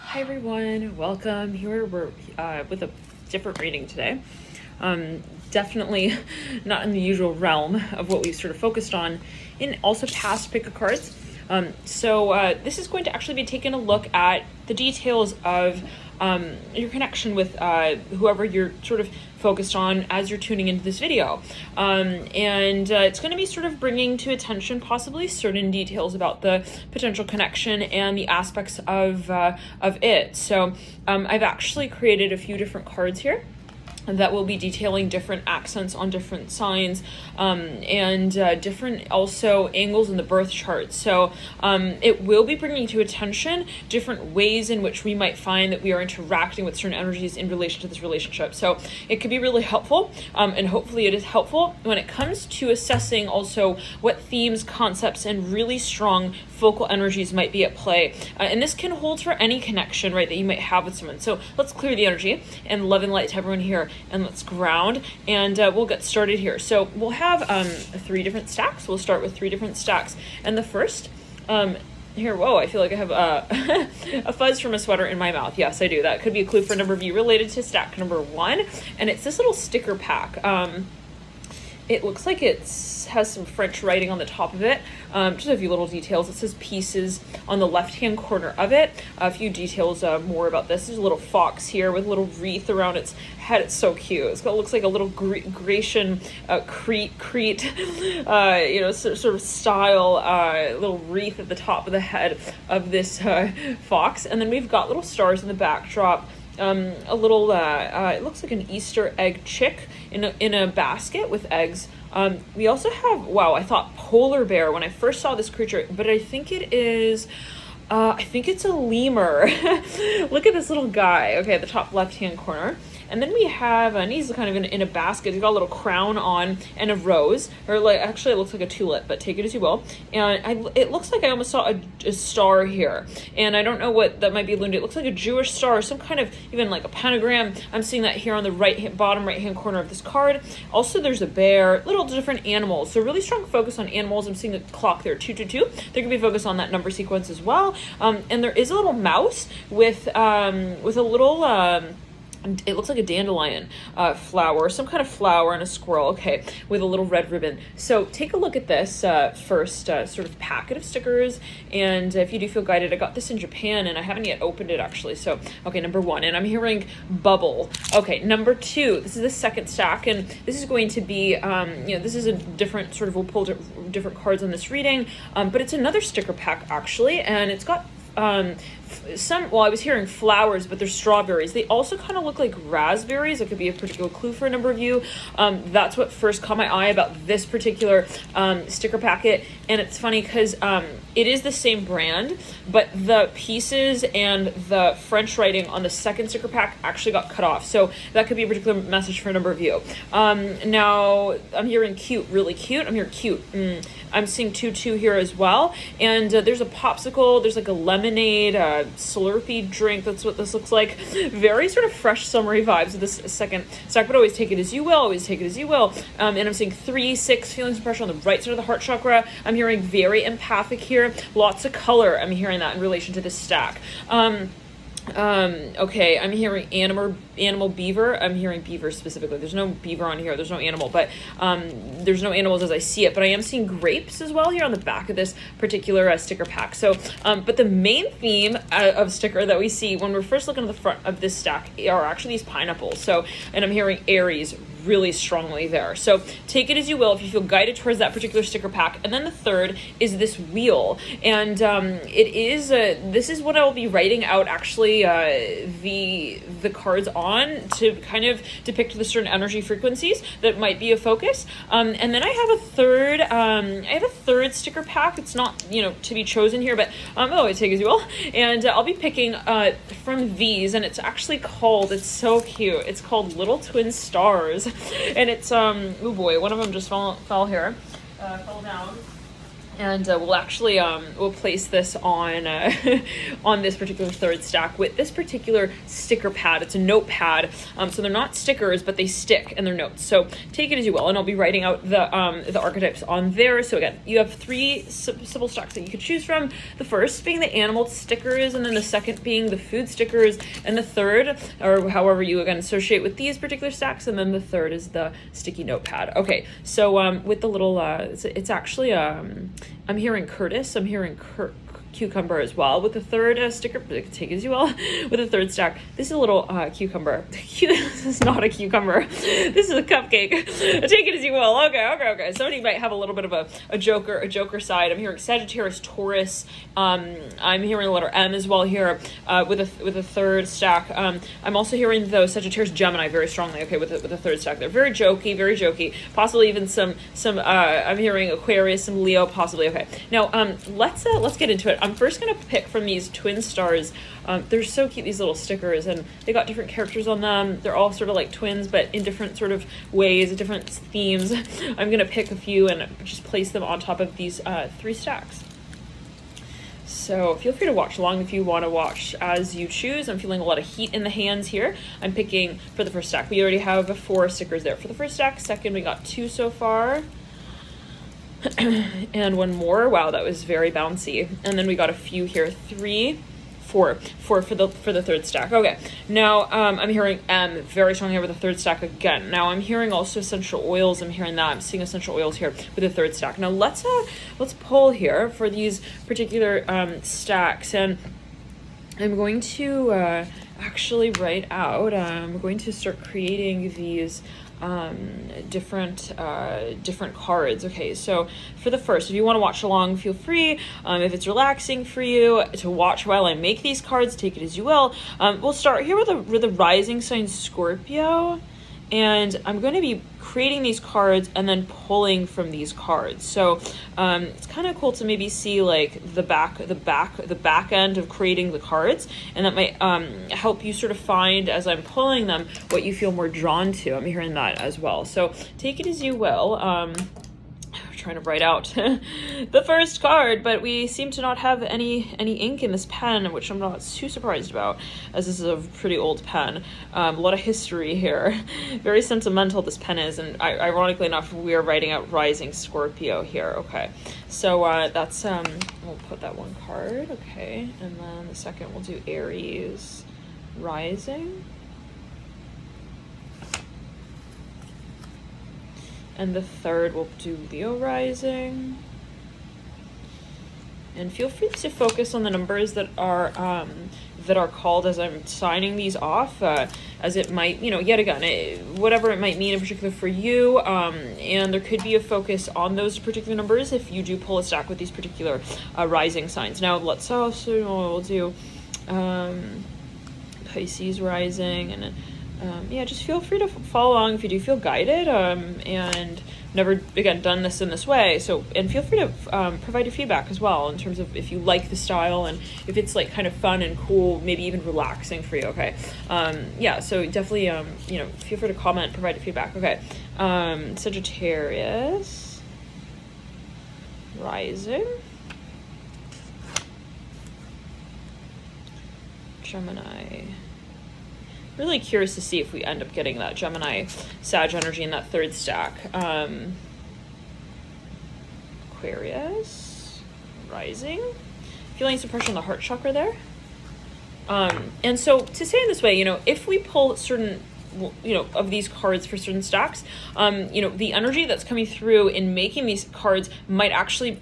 Hi everyone, welcome. Here we're with a different reading today. Definitely not in the usual realm of what we've sort of focused on in also past pick of cards. So this is going to actually be taking a look at the details of your connection with whoever you're sort of focused on as you're tuning into this video. And it's going to be sort of bringing to attention possibly certain details about the potential connection and the aspects of it. So I've actually created a few different cards here that will be detailing different accents on different signs and different also angles in the birth chart. So it will be bringing to attention different ways in which we might find that we are interacting with certain energies in relation to this relationship. So it could be really helpful, and hopefully it is helpful when it comes to assessing also what themes, concepts, and really strong focal energies might be at play. And this can hold for any connection, right, that you might have with someone. So let's clear the energy and love and light to everyone here. And let's ground, and we'll get started here. So we'll have 3 different stacks. We'll start with 3 different stacks. And the first, here, whoa, I feel like I have a fuzz from a sweater in my mouth. Yes, I do. That could be a clue for a number of you related to stack number 1. And it's this little sticker pack. It looks like it has some French writing on the top of it. Just a few little details. It says pieces on the left-hand corner of it. A few details more about this. There's a little fox here with a little wreath around its head. It's so cute. It looks like a little Grecian Crete, sort of style little wreath at the top of the head of this fox. And then we've got little stars in the backdrop. A little, it looks like an Easter egg chick in a basket with eggs. We also have, wow, I thought polar bear when I first saw this creature, but I think it is, I think it's a lemur. Look at this little guy, okay, at the top left-hand corner. And then we have, and he's kind of in a basket. He's got a little crown on and a rose, or like actually it looks like a tulip, but take it as you will. And it looks like I almost saw a star here, and I don't know what that might be alluding to. It looks like a Jewish star, some kind of even like a pentagram. I'm seeing that here on the bottom right hand corner of this card. Also, there's a bear, little different animals. So really strong focus on animals. I'm seeing the clock there, 222. There could be focus on that number sequence as well. And there is a little mouse with a little. It looks like a dandelion flower, some kind of flower, and a squirrel, okay, with a little red ribbon. So take a look at this first sort of packet of stickers, and if you do feel guided, I got this in Japan, and I haven't yet opened it, actually. So, okay, number 1, and I'm hearing bubble. Okay, number 2, this is the second stack, and this is going to be, this is a different sort of, we'll pull different cards on this reading, but it's another sticker pack, actually, and it's got I was hearing flowers, but they're strawberries. They also kind of look like raspberries. That could be a particular clue for a number of you. That's what first caught my eye about this particular sticker packet. And it's funny because it is the same brand, but the pieces and the French writing on the second sticker pack actually got cut off. So that could be a particular message for a number of you. Now, I'm hearing cute, really cute. I'm hearing cute. I'm seeing 2-2 here as well. And there's a popsicle. There's like a lemonade, Slurpee drink. That's what this looks like. Very sort of fresh summery vibes of this second stack, but always take it as you will. Always take it as you will. And I'm seeing 3, 6, feeling some pressure on the right side of the heart chakra. I'm hearing very empathic here. Lots of color. I'm hearing that in relation to this stack. Okay, I'm hearing animal beaver. I'm hearing beaver specifically. There's no beaver on here. There's no animal, but there's no animals as I see it. But I am seeing grapes as well here on the back of this particular sticker pack. So, but the main theme of sticker that we see when we're first looking at the front of this stack are actually these pineapples. So, and I'm hearing Aries really strongly there. So take it as you will if you feel guided towards that particular sticker pack. And then the third is this wheel. And it is, this is what I will be writing out actually the cards on to kind of depict the certain energy frequencies that might be a focus. And then I have a third sticker pack. It's not, to be chosen here, but always take as you will. And I'll be picking from these, and it's actually called, it's so cute. It's called Little Twin Stars. And it's, oh boy, one of them just fell here, fell down. And we'll actually we'll place this on on this particular third stack with this particular sticker pad. It's a notepad, so they're not stickers, but they stick and they're notes. So take it as you will, and I'll be writing out the archetypes on there. So again, you have 3 simple stacks that you could choose from. The first being the animal stickers, and then the second being the food stickers, and the third, or however you again associate with these particular stacks, and then the third is the sticky notepad. Okay, so with the little, it's actually I'm hearing Curtis. I'm hearing cucumber as well. With the third sticker, take it as you will. With the third stack, this is a little cucumber. This is not a cucumber. This is a cupcake. Take it as you will. Okay. Somebody might have a little bit of a joker side. I'm hearing Sagittarius, Taurus. I'm hearing the letter M as well here. With a third stack. I'm also hearing though Sagittarius, Gemini very strongly. Okay, with the third stack, they're very jokey. Possibly even some. I'm hearing Aquarius and Leo possibly. Okay, now let's get into it. I'm first going to pick from these twin stars. They're so cute, these little stickers, and they got different characters on them. They're all sort of like twins, but in different sort of ways, different themes. I'm going to pick a few and just place them on top of these 3 stacks. So feel free to watch along if you want to watch as you choose. I'm feeling a lot of heat in the hands here. I'm picking for the first stack. We already have 4 stickers there for the first stack. Second, we got 2 so far. And 1 more. Wow, that was very bouncy. And then we got a few here. 3, 4 for the third stack. Okay, now I'm hearing M very strong here with the third stack again. Now I'm hearing also essential oils. I'm hearing that. I'm seeing essential oils here with the third stack. Now let's pull here for these particular stacks, and I'm going to actually write out. I'm going to start creating these different cards. Okay, so for the first, if you want to watch along, feel free. If it's relaxing for you to watch while I make these cards, take it as you will. We'll start here with a rising sign Scorpio, and I'm going to be creating these cards and then pulling from these cards. So it's kind of cool to maybe see like the back end of creating the cards, and that might help you sort of find, as I'm pulling them, what you feel more drawn to. I'm hearing that as well. So take it as you will. Trying to write out the first card, but we seem to not have any ink in this pen, which I'm not too surprised about, as this is a pretty old pen. A lot of history here. Very sentimental this pen is, and ironically enough, we are writing out Rising Scorpio here. Okay, so that's we'll put that 1 card. Okay, and then the second we'll do Aries Rising. And the third we'll do Leo Rising. And feel free to focus on the numbers that are called as I'm signing these off, as it might, yet again, whatever it might mean in particular for you. And there could be a focus on those particular numbers if you do pull a stack with these particular rising signs. Now let's also, we'll do Pisces Rising, and just feel free to follow along if you do feel guided, and never again done this in this way, so, and feel free to provide your feedback as well in terms of if you like the style and if it's like kind of fun and cool, maybe even relaxing for you. Okay, so definitely feel free to comment, provide your feedback. Okay, Sagittarius Rising, Gemini. Really curious to see if we end up getting that Gemini Sag energy in that third stack. Aquarius Rising, feeling some pressure on the heart chakra there. And so to say in this way, if we pull certain of these cards for certain stacks, the energy that's coming through in making these cards might actually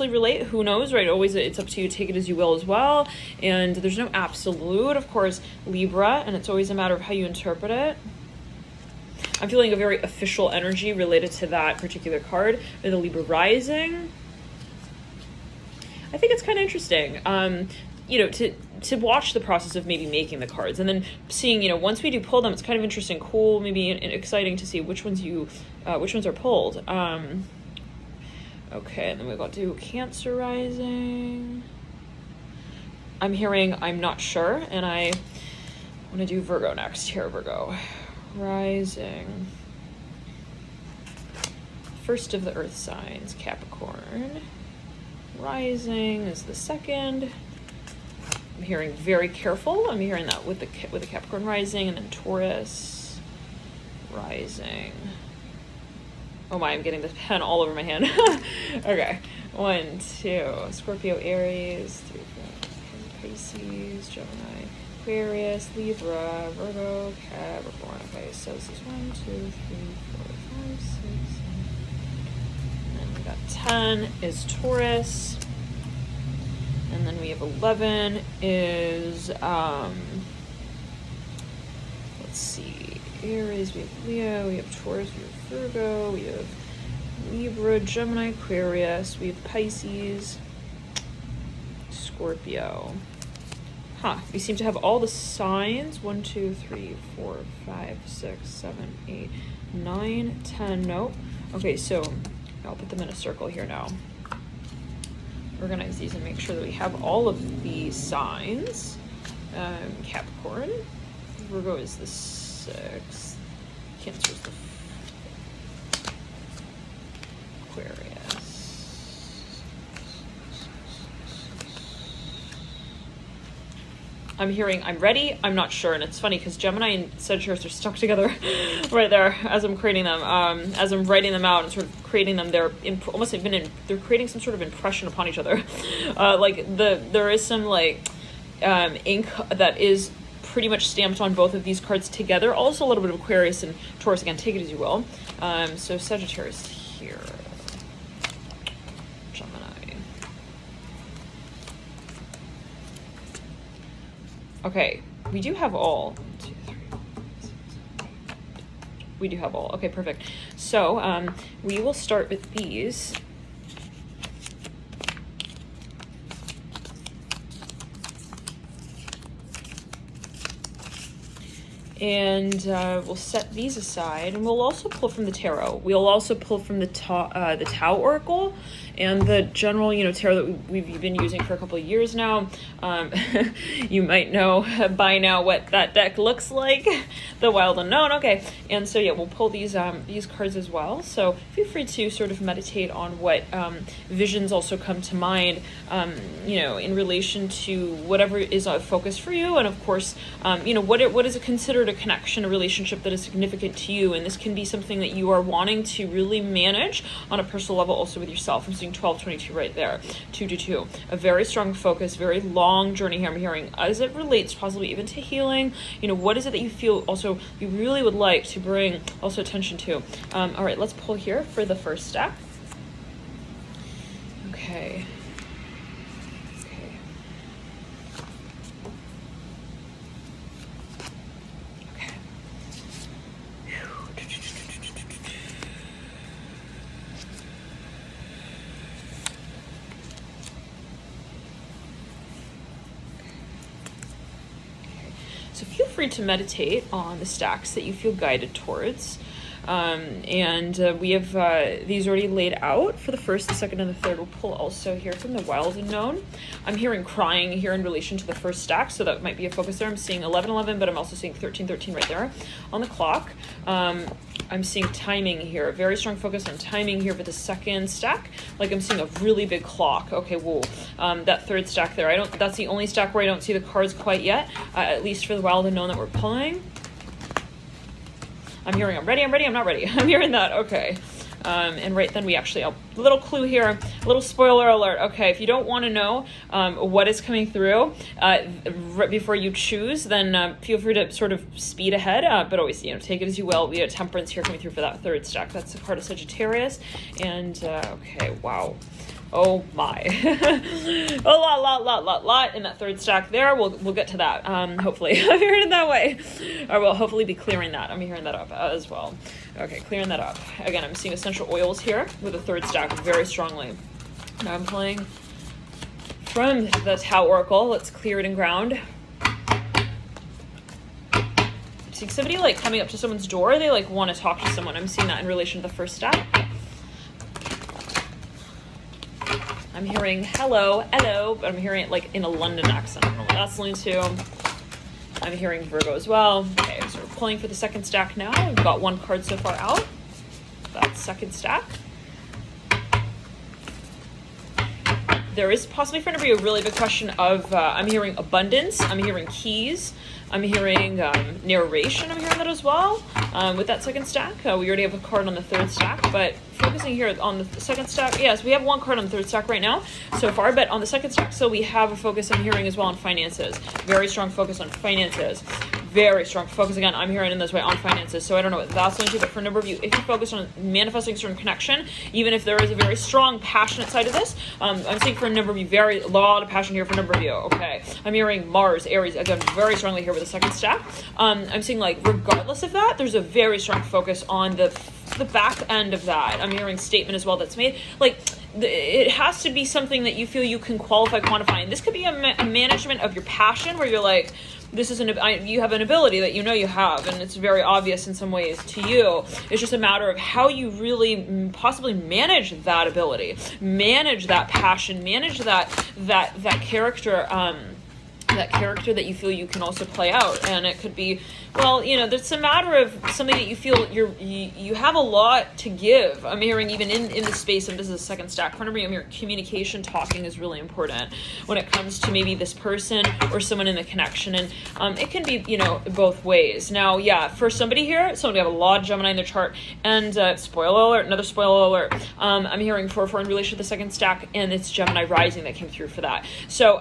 relate. Who knows, right? Always, it's up to you. Take it as you will as well. And there's no absolute, of course, Libra, and it's always a matter of how you interpret it. I'm feeling a very official energy related to that particular card, the Libra Rising. I think it's kind of interesting. To watch the process of maybe making the cards and then seeing, once we do pull them, it's kind of interesting, cool, maybe exciting to see which ones are pulled. Okay, and then we've got to do Cancer Rising. I'm hearing I'm not sure, and I want to do Virgo next. Here, Virgo Rising. First of the earth signs, Capricorn. rising is the second. I'm hearing very careful. I'm hearing that with the Capricorn rising, and then Taurus rising. Oh my, I'm getting this pen all over my hand. Okay, 1, 2, Scorpio, Aries, 3, 4, Pisces, Gemini, Aquarius, Libra, Virgo, Capricorn. Okay, so this is 1, 2, 3, 4, 5, 6, 7. And then we got 10 is Taurus. And then we have 11 is, let's see, Aries, we have Leo, we have Taurus, we have Virgo, we have Libra, Gemini, Aquarius, we have Pisces, Scorpio. We seem to have all the signs. 1, 2, 3, 4, 5, 6, 7, 8, 9, 10. Nope. Okay, so I'll put them in a circle here now. Organize these and make sure that we have all of the signs. Capricorn. Virgo is the 6th. Cancer is the 5th. Aquarius. I'm hearing I'm ready, I'm not sure, and it's funny because Gemini and Sagittarius are stuck together right there as I'm creating them. As I'm writing them out and sort of creating them, they're they're creating some sort of impression upon each other. There is some ink that is pretty much stamped on both of these cards together. Also a little bit of Aquarius and Taurus, again, take it as you will. So Sagittarius here. Okay, we do have all. 1, 2, 3, 4, 5, 6, 7, 8. We do have all. Okay, perfect. So we will start with these. And we'll set these aside, and we'll also pull from the tarot. We'll also pull from the Tao Oracle and the general, tarot that we've been using for a couple of years now. You might know by now what that deck looks like, the Wild Unknown. Okay, and so yeah, we'll pull these cards as well. So feel free to sort of meditate on what visions also come to mind, in relation to whatever is a focus for you, and of course, what is considered a connection, a relationship that is significant to you, and this can be something that you are wanting to really manage on a personal level, also with yourself. I'm seeing 1222 right there, 222, a very strong focus, very long journey here. I'm hearing as it relates possibly even to healing. What is it that you feel also you really would like to bring also attention to? All right, let's pull here for the first step. Okay. So feel free to meditate on the stacks that you feel guided towards. We have these already laid out for the first, the second, and the third. We'll pull also here from the Wild Unknown. I'm hearing crying here in relation to the first stack, so that might be a focus there. I'm seeing 1111, but I'm also seeing 1313 right there on the clock. I'm seeing timing here, a very strong focus on timing here for the second stack. Like I'm seeing a really big clock. Okay, whoa. That third stack there, that's the only stack where I don't see the cards quite yet, at least for the Wild Unknown that we're pulling. I'm hearing I'm ready, I'm not ready. I'm hearing that, okay. And right then a little clue here, a little spoiler alert. Okay, if you don't want to know what is coming through right before you choose, then feel free to sort of speed ahead, but always, take it as you will. We have Temperance here coming through for that third stack. That's the card of Sagittarius. And, okay, wow. Oh my. A lot in that third stack there. We'll get to that, hopefully. I'm hearing it that way. Or we'll hopefully be clearing that. I'm hearing that up as well. Okay, clearing that up. Again, I'm seeing essential oils here with the third stack very strongly. Now I'm playing from the Tao Oracle. Let's clear it and ground. See somebody coming up to someone's door. They want to talk to someone. I'm seeing that in relation to the first stack. I'm hearing hello, but I'm hearing it in a London accent. I don't know what that's linked to. I'm hearing Virgo as well. Okay, so we're pulling for the second stack now. We've got one card so far out. That's second stack. there is possibly for a number of you a really big question of, I'm hearing abundance, I'm hearing keys, I'm hearing narration, I'm hearing that as well with that second stack. We already have a card on the third stack, but focusing here on the second stack, yes, we have one card on the third stack right now so far, but on the second stack, so we have a focus I'm hearing as well on finances. Very strong focus on finances. Very strong focus, again, I'm hearing in this way on finances. So I don't know what that's going to, but for a number of you, if you focus on manifesting certain connection, even if there is a very strong, passionate side of this, I'm seeing for a number of you, a lot of passion here for a number of you, okay? I'm hearing Mars, Aries, again, very strongly here with the second stack. I'm seeing like, regardless of that, there's a very strong focus on the back end of that. I'm hearing statement as well that's made, like, it has to be something that you feel you can quantify. And this could be a management of your passion where you're like, this is you have an ability that you know you have, and it's very obvious in some ways to you. It's just a matter of how you really possibly manage that ability, manage that passion, manage that character, that character that you feel you can also play out. And it could be, well, there's a matter of something that you feel you have a lot to give. I'm hearing even in the space of, this is a second stack, for me, I'm hearing communication, talking is really important when it comes to maybe this person or someone in the connection. And it can be, both ways. Now, yeah, for somebody here, somebody have a lot of Gemini in their chart, and spoiler alert, another spoiler alert, I'm hearing for in relation to the second stack, and it's Gemini rising that came through for that. So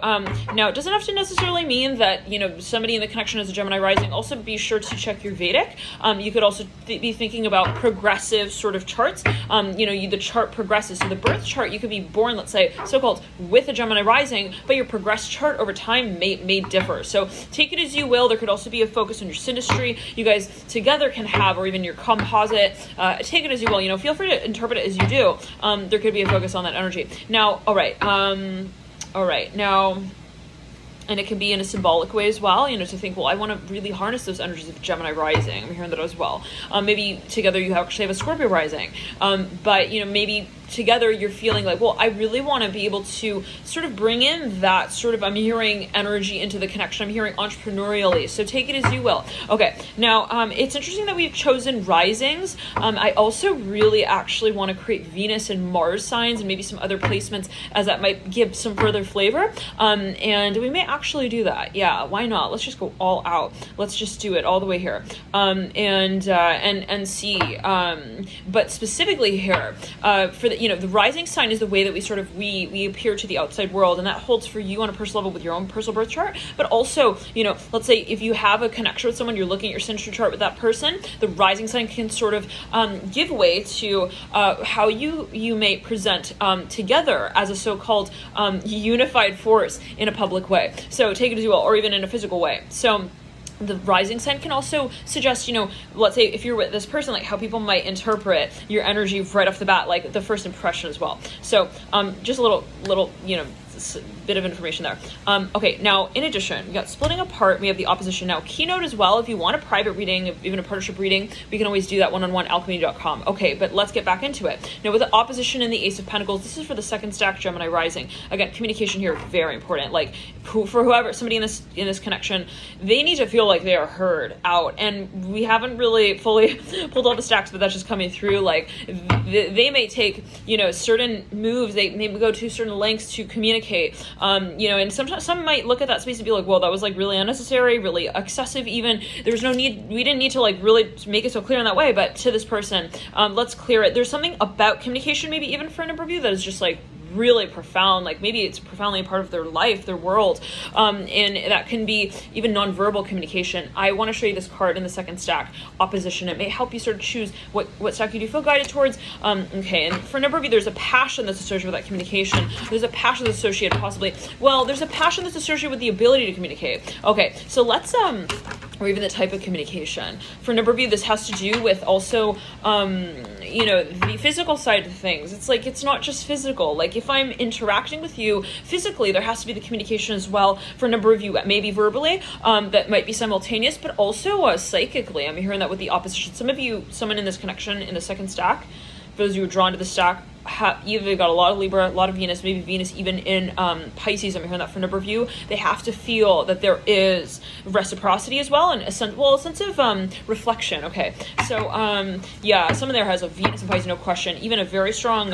now it doesn't have to necessarily mean that, somebody in the connection is a Gemini rising. Also be sure to check your Vedic. You could also be thinking about progressive sort of charts. The chart progresses. So the birth chart, you could be born, let's say, so-called with a Gemini rising, but your progressed chart over time may differ. So take it as you will. There could also be a focus on your synastry. You guys together can have, or even your composite. Take it as you will. Feel free to interpret it as you do. There could be a focus on that energy. Now, all right. Now, and it can be in a symbolic way as well, to think, well, I want to really harness those energies of Gemini rising. I'm hearing that as well. Maybe together you actually have a Scorpio rising. But, maybe together you're feeling like, well, I really want to be able to sort of bring in that sort of, I'm hearing energy into the connection. I'm hearing entrepreneurially. So take it as you will. Okay. Now, it's interesting that we've chosen risings. I also really actually want to create Venus and Mars signs and maybe some other placements, as that might give some further flavor. And we may actually do that. Yeah. Why not? Let's just go all out. Let's just do it all the way here. And see, but specifically here, for the, the rising sign is the way that we sort of, we appear to the outside world, and that holds for you on a personal level with your own personal birth chart, but also, let's say if you have a connection with someone, you're looking at your signature chart with that person, the rising sign can sort of give way to how you may present together as a so-called unified force in a public way. So take it as you will, or even in a physical way. So the rising sign can also suggest, let's say if you're with this person, like how people might interpret your energy right off the bat, like the first impression as well. So just a little, bit of information there. Okay, now in addition, we got splitting apart, we have the opposition. Now keynote as well, if you want a private reading, even a partnership reading, we can always do that one-on-one, alchemy.com. Okay, but let's get back into it. Now with the opposition and the Ace of Pentacles, this is for the second stack, Gemini rising. Again, communication here, very important. Like for whoever, somebody in this connection, they need to feel like they are heard out. And we haven't really fully pulled all the stacks, but that's just coming through. Like they may take, certain moves, they may go to certain lengths to communicate. And sometimes some might look at that space and be like, well, that was like really unnecessary, really excessive even. There's no need, we didn't need to like really make it so clear in that way, but to this person, let's clear it. There's something about communication, maybe even for a number of you, that is just like really profound, like maybe it's profoundly a part of their life, their world, and that can be even nonverbal communication. I want to show you this card in the second stack, opposition. It may help you sort of choose what stack you do feel guided towards. Okay, and for a number of you, there's a passion that's associated with that communication. There's a passion that's associated there's a passion that's associated with the ability to communicate. Okay, so let's or even the type of communication. For a number of you, this has to do with also the physical side of things. It's like, it's not just physical. Like if I'm interacting with you physically, there has to be the communication as well. For a number of you, maybe verbally, that might be simultaneous, but also psychically. I'm hearing that with the opposition. Some of you, someone in this connection in the second stack, for those of you who are drawn to the stack, either got a lot of Libra, a lot of Venus, maybe Venus even in Pisces. I'm hearing that for a number of you. They have to feel that there is reciprocity as well, and a sense of reflection. Okay, so yeah, someone there has a Venus and Pisces, no question. Even a very strong,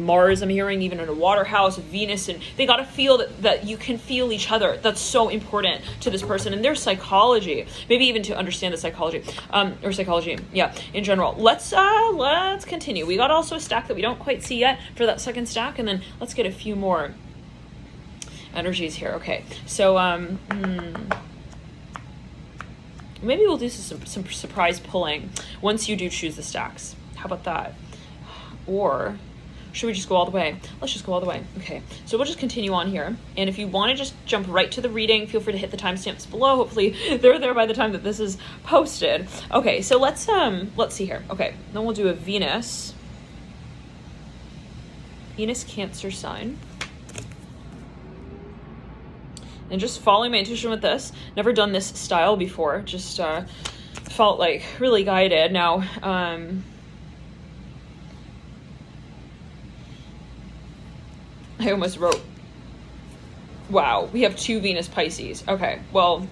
Mars. I'm hearing even in a water house, Venus, and they got to feel that you can feel each other. That's so important to this person and their psychology. Maybe even to understand the psychology, in general. Let's continue. We got also a stack that we don't quite see yet for that second stack, and then let's get a few more energies here. Okay, so maybe we'll do some surprise pulling once you do choose the stacks. How about that? Or should we just go all the way? Let's just go all the way. Okay, so we'll just continue on here. And if you want to just jump right to the reading, feel free to hit the timestamps below. Hopefully they're there by the time that this is posted. Okay, so let's see here. Okay, then we'll do a Venus Cancer sign. And just following my intuition with this. Never done this style before. Just felt like really guided. Now, I almost wrote, wow, we have 2 Venus Pisces. Okay, well,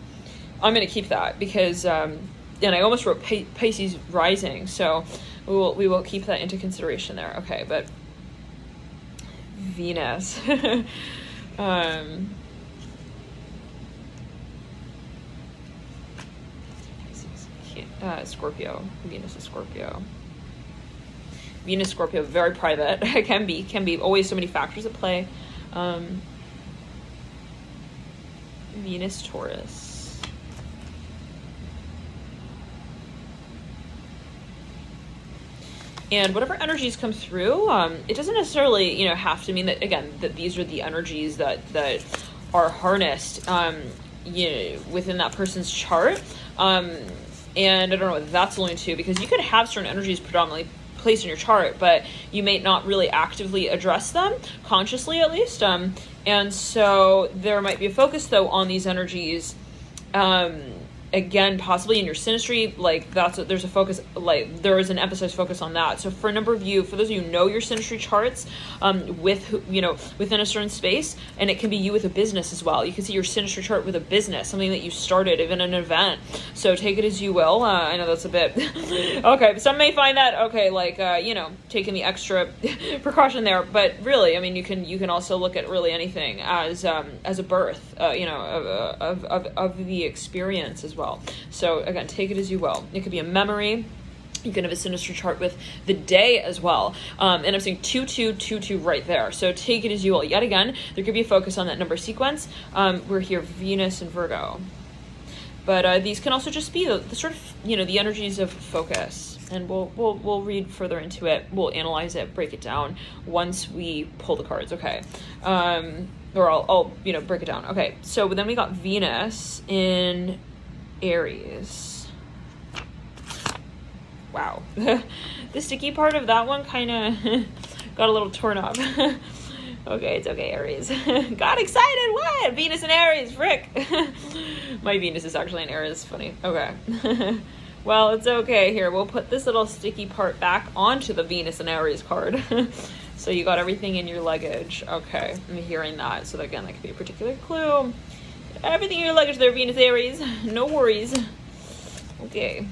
I'm going to keep that because, and I almost wrote Pisces rising, so we will keep that into consideration there. Okay, but Venus. Scorpio. Venus is Scorpio. Venus, Scorpio, very private. can be always so many factors at play. Venus, Taurus. And whatever energies come through, it doesn't necessarily, have to mean that, again, that these are the energies that are harnessed, within that person's chart. And I don't know what that's alluding to, because you could have certain energies predominantly placed in your chart, but you may not really actively address them, consciously at least. And so there might be a focus, though, on these energies, again, possibly in your synastry, like there's a focus, like there is an emphasized focus on that. So for a number of you, for those of you who know your synastry charts, within a certain space, and it can be you with a business as well. You can see your synastry chart with a business, something that you started, even an event. So take it as you will. I know that's a bit, okay, some may find that, okay, like, taking the extra precaution there, but really, I mean, you can also look at really anything as a birth, of the experience as well. So again, take it as you will. It could be a memory. You can have a synastry chart with the day as well. And I'm saying 2222 right there. So take it as you will. Yet again, there could be a focus on that number sequence. We're here, Venus and Virgo. But these can also just be the sort of, the energies of focus. And we'll read further into it. We'll analyze it, break it down once we pull the cards. Okay. Or I'll break it down. Okay. So then we got Venus in Aries. Wow. The sticky part of that one kind of got a little torn up. Okay, it's okay, Aries. Got excited, what? Venus and Aries, frick. My Venus is actually in Aries, funny. Okay. Well, it's okay. Here, we'll put this little sticky part back onto the Venus and Aries card. So you got everything in your luggage. Okay, I'm hearing that. So again, that could be a particular clue. Everything in your luggage there, Venus, Aries. No worries. Okay.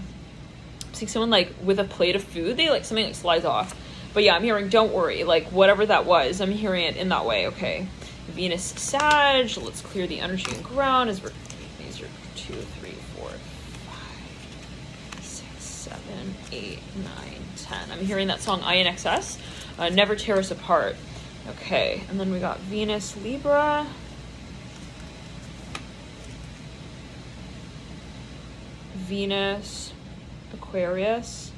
See someone like with a plate of food, something like slides off. But yeah, I'm hearing don't worry, like whatever that was, I'm hearing it in that way. Okay. Venus, Sag. Let's clear the energy and ground as these are 2, 3, 4, 5, 6, 7, 8, 9, 10. I'm hearing that song INXS. Never Tear Us Apart. Okay. And then we got Venus, Libra. Venus, Aquarius.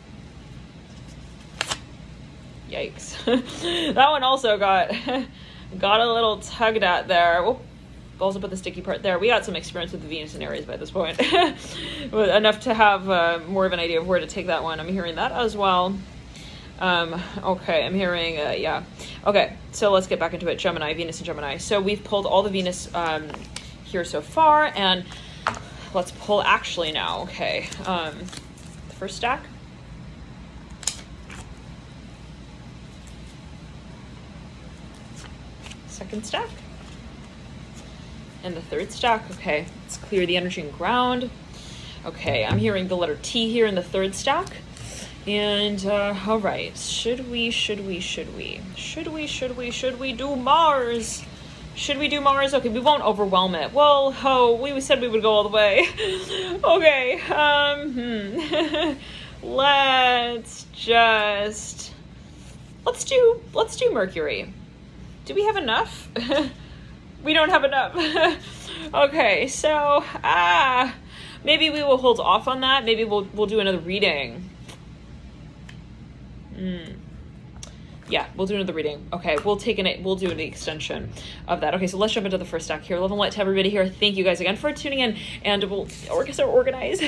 Yikes. That one also got a little tugged at there. We'll also put the sticky part there. We got some experience with the Venus and Aries by this point. Enough to have more of an idea of where to take that one. I'm hearing that as well. Okay, I'm hearing, yeah. Okay, so let's get back into it. Gemini, Venus and Gemini. So we've pulled all the Venus here so far, and let's pull actually now. Okay, the first stack. second stack. And the third stack. Okay, let's clear the energy and ground. Okay, I'm hearing the letter T here in the third stack. And, all right, should we do Mars? Should we do Mars? Okay, we won't overwhelm it. Well, we said we would go all the way. Okay, let's do Mercury. Do we have enough? We don't have enough. Okay, so, maybe we will hold off on that. Maybe we'll do another reading. Yeah, we'll do another reading. Okay, we'll do an extension of that. Okay, so let's jump into the first stack here. Love and light to everybody here. Thank you guys again for tuning in, and we'll organize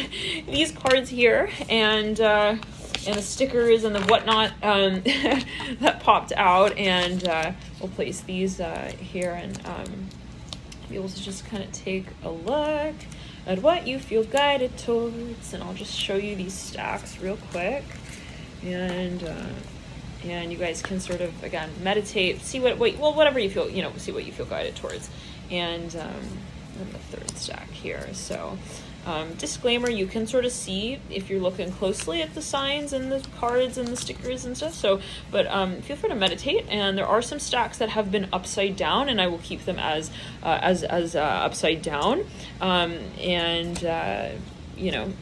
these cards here and the stickers and the whatnot that popped out, and we'll place these here and be able to just kind of take a look at what you feel guided towards, and I'll just show you these stacks real quick. And you guys can sort of, again, meditate, see whatever you feel, see what you feel guided towards. And then the third stack here. So, disclaimer, you can sort of see if you're looking closely at the signs and the cards and the stickers and stuff. So, but feel free to meditate. And there are some stacks that have been upside down, and I will keep them as upside down.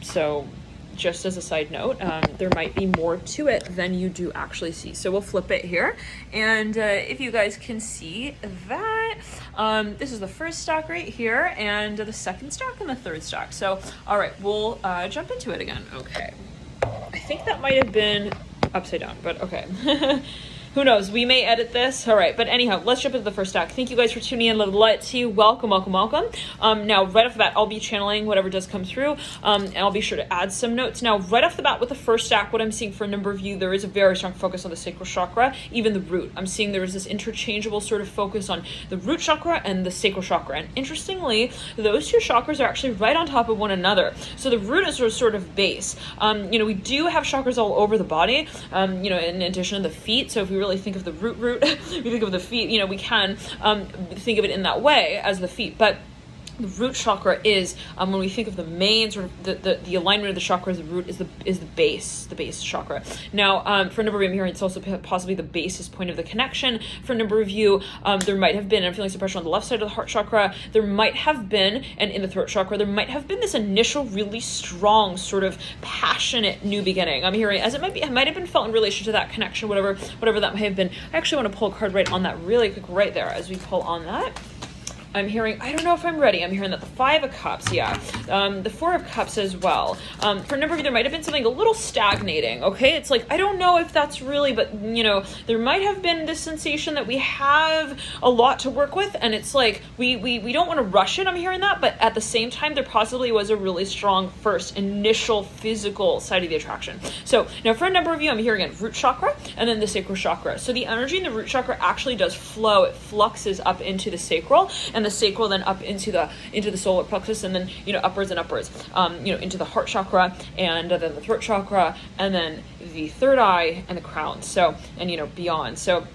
So just as a side note, there might be more to it than you do actually see. So we'll flip it here. And if you guys can see that, this is the first stack right here, and the second stack and the third stack. So, all right, we'll jump into it again. Okay. I think that might have been upside down, but okay. Who knows? We may edit this. All right. But anyhow, let's jump into the first stack. Thank you guys for tuning in. Love light to you. Welcome. Now, right off the bat, I'll be channeling whatever does come through. And I'll be sure to add some notes. Now, right off the bat with the first stack, what I'm seeing for a number of you, there is a very strong focus on the sacral chakra, even the root. I'm seeing there is this interchangeable sort of focus on the root chakra and the sacral chakra. And interestingly, those two chakras are actually right on top of one another. So the root is sort of base. We do have chakras all over the body, in addition to the feet. So if we really think of the root, we think of the feet, we can think of it in that way as the feet. But the root chakra is, when we think of the main sort of the alignment of the chakras, the root is the base chakra. Now, for a number of you, I'm hearing it's also possibly the basis point of the connection. For a number of you, there might have been, I'm feeling some pressure on the left side of the heart chakra. There might have been, and in the throat chakra, there might have been this initial really strong sort of passionate new beginning. I'm hearing, as it might have been felt in relation to that connection, whatever that may have been. I actually want to pull a card right on that really quick right there as we pull on that. I'm hearing, I don't know if I'm ready. I'm hearing that the 5 of Cups, the 4 of Cups as well. For a number of you, there might have been something a little stagnating, okay? It's like, I don't know if that's really, but, there might have been this sensation that we have a lot to work with, and it's like, we don't want to rush it, I'm hearing that, but at the same time, there possibly was a really strong first initial physical side of the attraction. So, now for a number of you, I'm hearing again, root chakra, and then the sacral chakra. So the energy in the root chakra actually does flow. It fluxes up into the sacral, and the sacral then up into the solar plexus, and then upwards and upwards into the heart chakra, and then the throat chakra, and then the third eye and the crown, so and beyond. So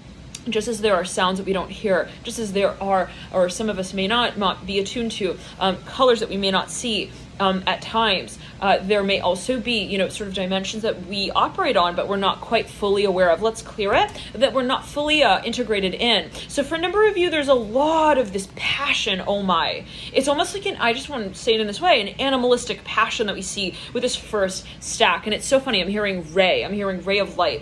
just as there are sounds that we don't hear, just as there are, or some of us may not be attuned to, colors that we may not see at times, there may also be, sort of dimensions that we operate on, but we're not quite fully aware of. Let's clear it, that we're not fully integrated in. So for a number of you, there's a lot of this passion, oh my. It's almost like I just want to say it in this way, an animalistic passion that we see with this first stack. And it's so funny, I'm hearing ray of light.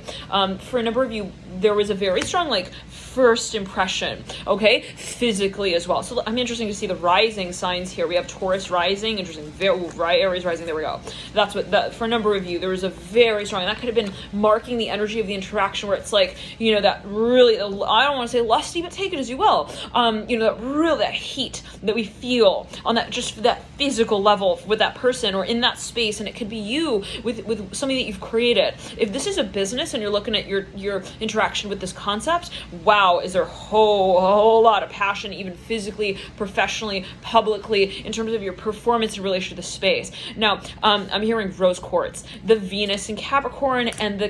For a number of you, there was a very strong, first impression, okay, physically as well. So I'm interested to see the rising signs here. We have Taurus rising, interesting, Aries rising, there we go. That's what, for a number of you, there was a very strong, and that could have been marking the energy of the interaction where it's like, that really, I don't want to say lusty, but take it as you will, that heat that we feel on that, just that physical level with that person or in that space, and it could be you with something that you've created. If this is a business and you're looking at your interaction with this concept, wow, is there a whole lot of passion, even physically, professionally, publicly, in terms of your performance in relation to the space. Now, I'm hearing rose quartz, the Venus in Capricorn, and the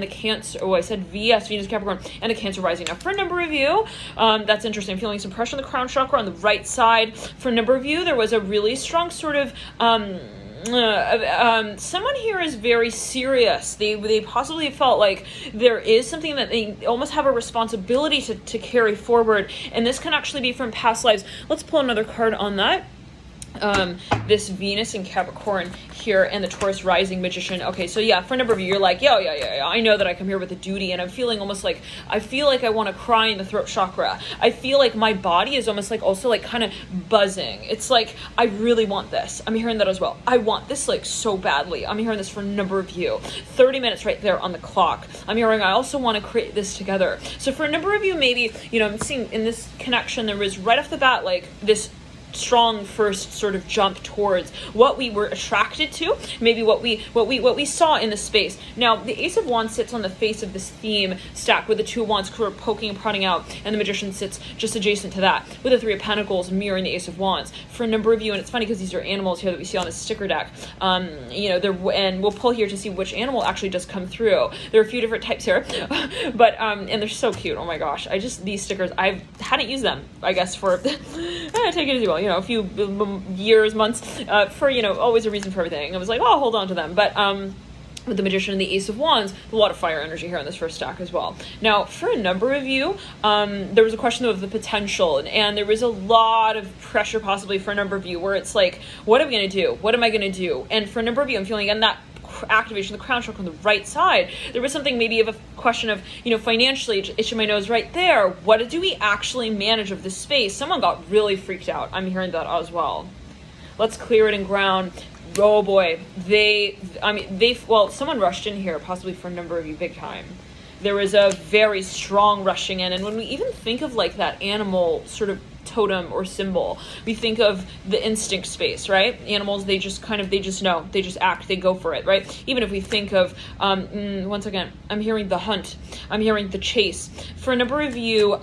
Cancer. Oh, I said Venus Capricorn, and the Cancer rising. Now, for a number of you, that's interesting. I'm feeling some pressure on the crown chakra on the right side. For a number of you, there was a really strong sort of someone here is very serious. They possibly felt like there is something that they almost have a responsibility to carry forward, and this can actually be from past lives. Let's pull another card on that. This Venus in Capricorn here and the Taurus rising magician. Okay, so yeah, for a number of you, you're like, yeah, I know that I come here with a duty, and I'm feeling almost like, I feel like I want to cry in the throat chakra. I feel like my body is almost like also like kind of buzzing. It's like, I really want this. I'm hearing that as well. I want this like so badly. I'm hearing this for a number of you. 30 minutes right there on the clock. I'm hearing I also want to create this together. So for a number of you, maybe, I'm seeing in this connection, there was right off the bat, like this strong first sort of jump towards what we were attracted to, maybe what we saw in the space. Now, the Ace of Wands sits on the face of this theme stack with the Two of Wands sort of poking and prodding out, and the Magician sits just adjacent to that with the Three of Pentacles mirroring the Ace of Wands. For a number of you, and it's funny because these are animals here that we see on the sticker deck, and we'll pull here to see which animal actually does come through. There are a few different types here, but and they're so cute. Oh my gosh, these stickers, I hadn't used them, I guess, for take it as you will, a few years, months, for, always a reason for everything. I was like, oh, hold on to them. But with the Magician and the Ace of Wands, a lot of fire energy here on this first stack as well. Now, for a number of you, there was a question of the potential, and there was a lot of pressure possibly for a number of you where it's like, what am I going to do? What am I going to do? And for a number of you, I'm feeling in that activation, the crown chakra on the right side, there was something maybe of a question of, financially, itching my nose right there. What do we actually manage of this space? Someone got really freaked out. I'm hearing that as well. Let's clear it and ground. Oh boy, someone rushed in here, possibly for a number of you, big time. There was a very strong rushing in, and when we even think of like that animal sort of totem or symbol, we think of the instinct space, right? Animals, they just know, they just act, they go for it, right? Even if we think of, once again, I'm hearing the hunt, I'm hearing the chase. For a number of you,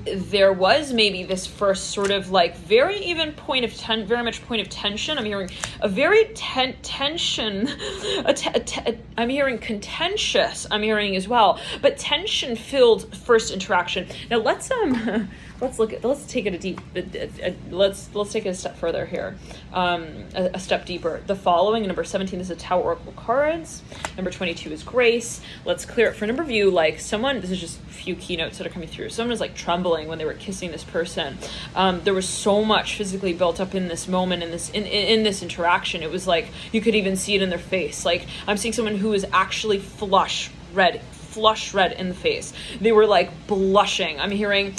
there was maybe this first sort of like very much point of tension. I'm hearing a very tension. I'm hearing contentious. I'm hearing as well, but tension-filled first interaction. Now let's take it a step further here, a step deeper. The following, number 17, this is Tower Oracle cards. Number 22 is Grace. Let's clear it for a number of you. Like this is just a few keynotes that are coming through. Someone was like trembling when they were kissing this person. There was so much physically built up in this moment, in this interaction. It was like you could even see it in their face. Like I'm seeing someone who is actually flush red in the face. They were like blushing. I'm hearing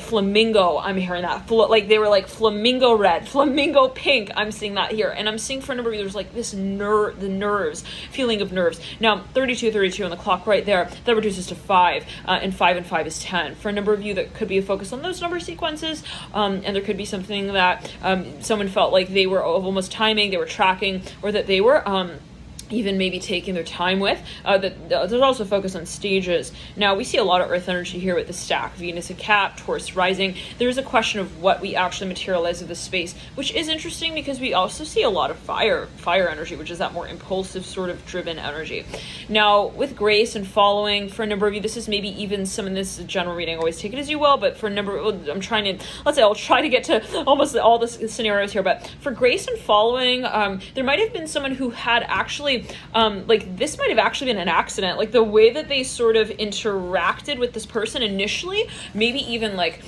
flamingo. I'm hearing that. Like they were like flamingo red, flamingo pink. I'm seeing that here. And I'm seeing for a number of you, there's like this feeling of nerves. Now, 32 on the clock right there, that reduces to 5, and 5 is 10. For a number of you, that could be a focus on those number sequences, and there could be something that someone felt like they were almost timing, they were tracking, or that they were even maybe taking their time with. There's also focus on stages. Now, we see a lot of earth energy here with the stack. Venus and Cap, Taurus rising. There's a question of what we actually materialize of this space, which is interesting because we also see a lot of fire energy, which is that more impulsive sort of driven energy. Now, with Grace and following, for a number of you, this is maybe even some in this general reading, always take it as you will, but for a number, I'll try to get to almost all the scenarios here, but for Grace and following, there might have been someone who had actually this might have actually been an accident. Like the way that they sort of interacted with this person initially, maybe even like